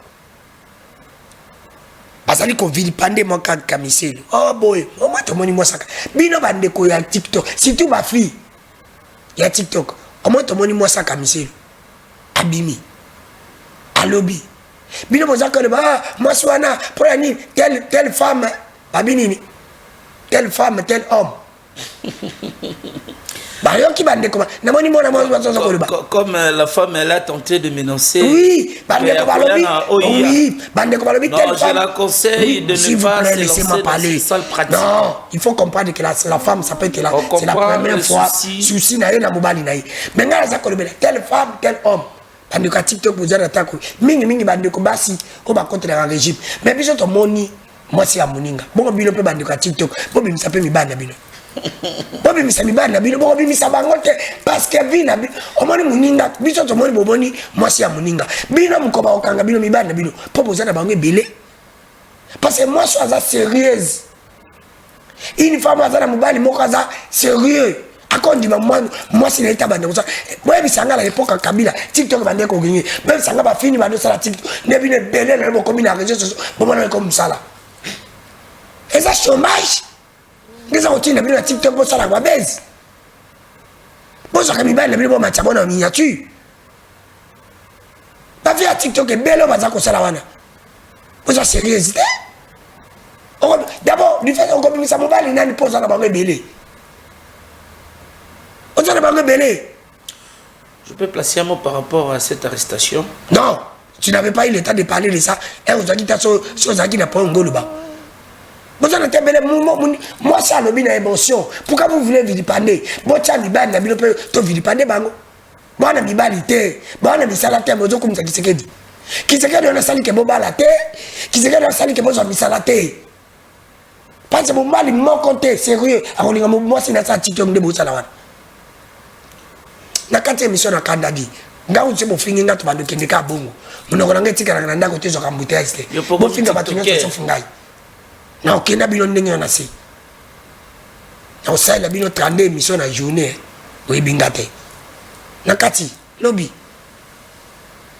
bazali kovilipande mo kaka miseli oh boy moi tomoni mwasaka bino bandeko ya TikTok surtout ba fille ya TikTok moi tomoni mwasaka miseli abimi alobi bino bozaka le ba mwasi wana pour ani telle femme babini telle femme tel homme comme la femme elle a tenté de m'énoncer. Oui, oui, je la conseille de ne pas se lancer dans ces sales pratiques. Non, il faut comprendre que la femme, ça peut être là. C'est la première fois. Souci n'a rien à mobali naï. Mais là, ça colle telle femme, tel homme. Bande ko TikTok vous avez attaqué. Mingi bande ko basi, on va contre le régime. Mais biso to moni, moi c'est à moninga. Bon bino pe bande ko TikTok. Bon bino ça peut mi bande bino. Bobi misami bana bino bobi misabangote parce que vina omoni muninga biso to moni boboni mwasi ya muninga bino mukoba okanga bino mibana bino popo zana bango ebele parce que moi je suis sérieuse une femme azana mubali moko aza sérieux akondi moi si n'était bande ça moi bisanga la époque en Kabila TikTok bande ko gagner même sanga ba fini bande ça la TikTok ne bino belé na mo commune réseaux sociaux bomona comme ça là et ça chômage. Les gens qui ont vu TikTok pour ça la guabaise. Bon, ça comme il va le bon match en miniature. La vie à TikTok est belle, on va dire que ça la wana. Vous êtes sérieux? D'abord, du fait qu'on commence à mobile, il y a une pause à la banque belé. On a la banque belé. Je peux placer un mot par rapport à cette arrestation? Non, tu n'avais pas eu le temps de parler de ça. Et vous avez dit que ça n'a pas un golo bas. Moi, c'est le bien émotion. Pourquoi vous voulez vilipender? Moi, tu as mis ban, tu vilipender, bango. Moi, on a mis banité. Moi, on a mis salaté, moi, comme ça, qui se dit. Qui se dit, on a sali que boba la terre. Qui se dit, on a sali que moi, on a mis salaté. Parce que mon mal, il m'a compté, sérieux. Alors, moi, c'est un TikTok de Boussalawan. Na kati émission na Kandadi. Ngaou c'est mon fini na tu vas de Kendeka bongo. Mon orangé tika na ndako te zo kambutea este. Mon fini ba tu so fungai. Na okenda bino ndenge na se. Na osala bino 32 émission na journée. Oui bingate. Na kati lobi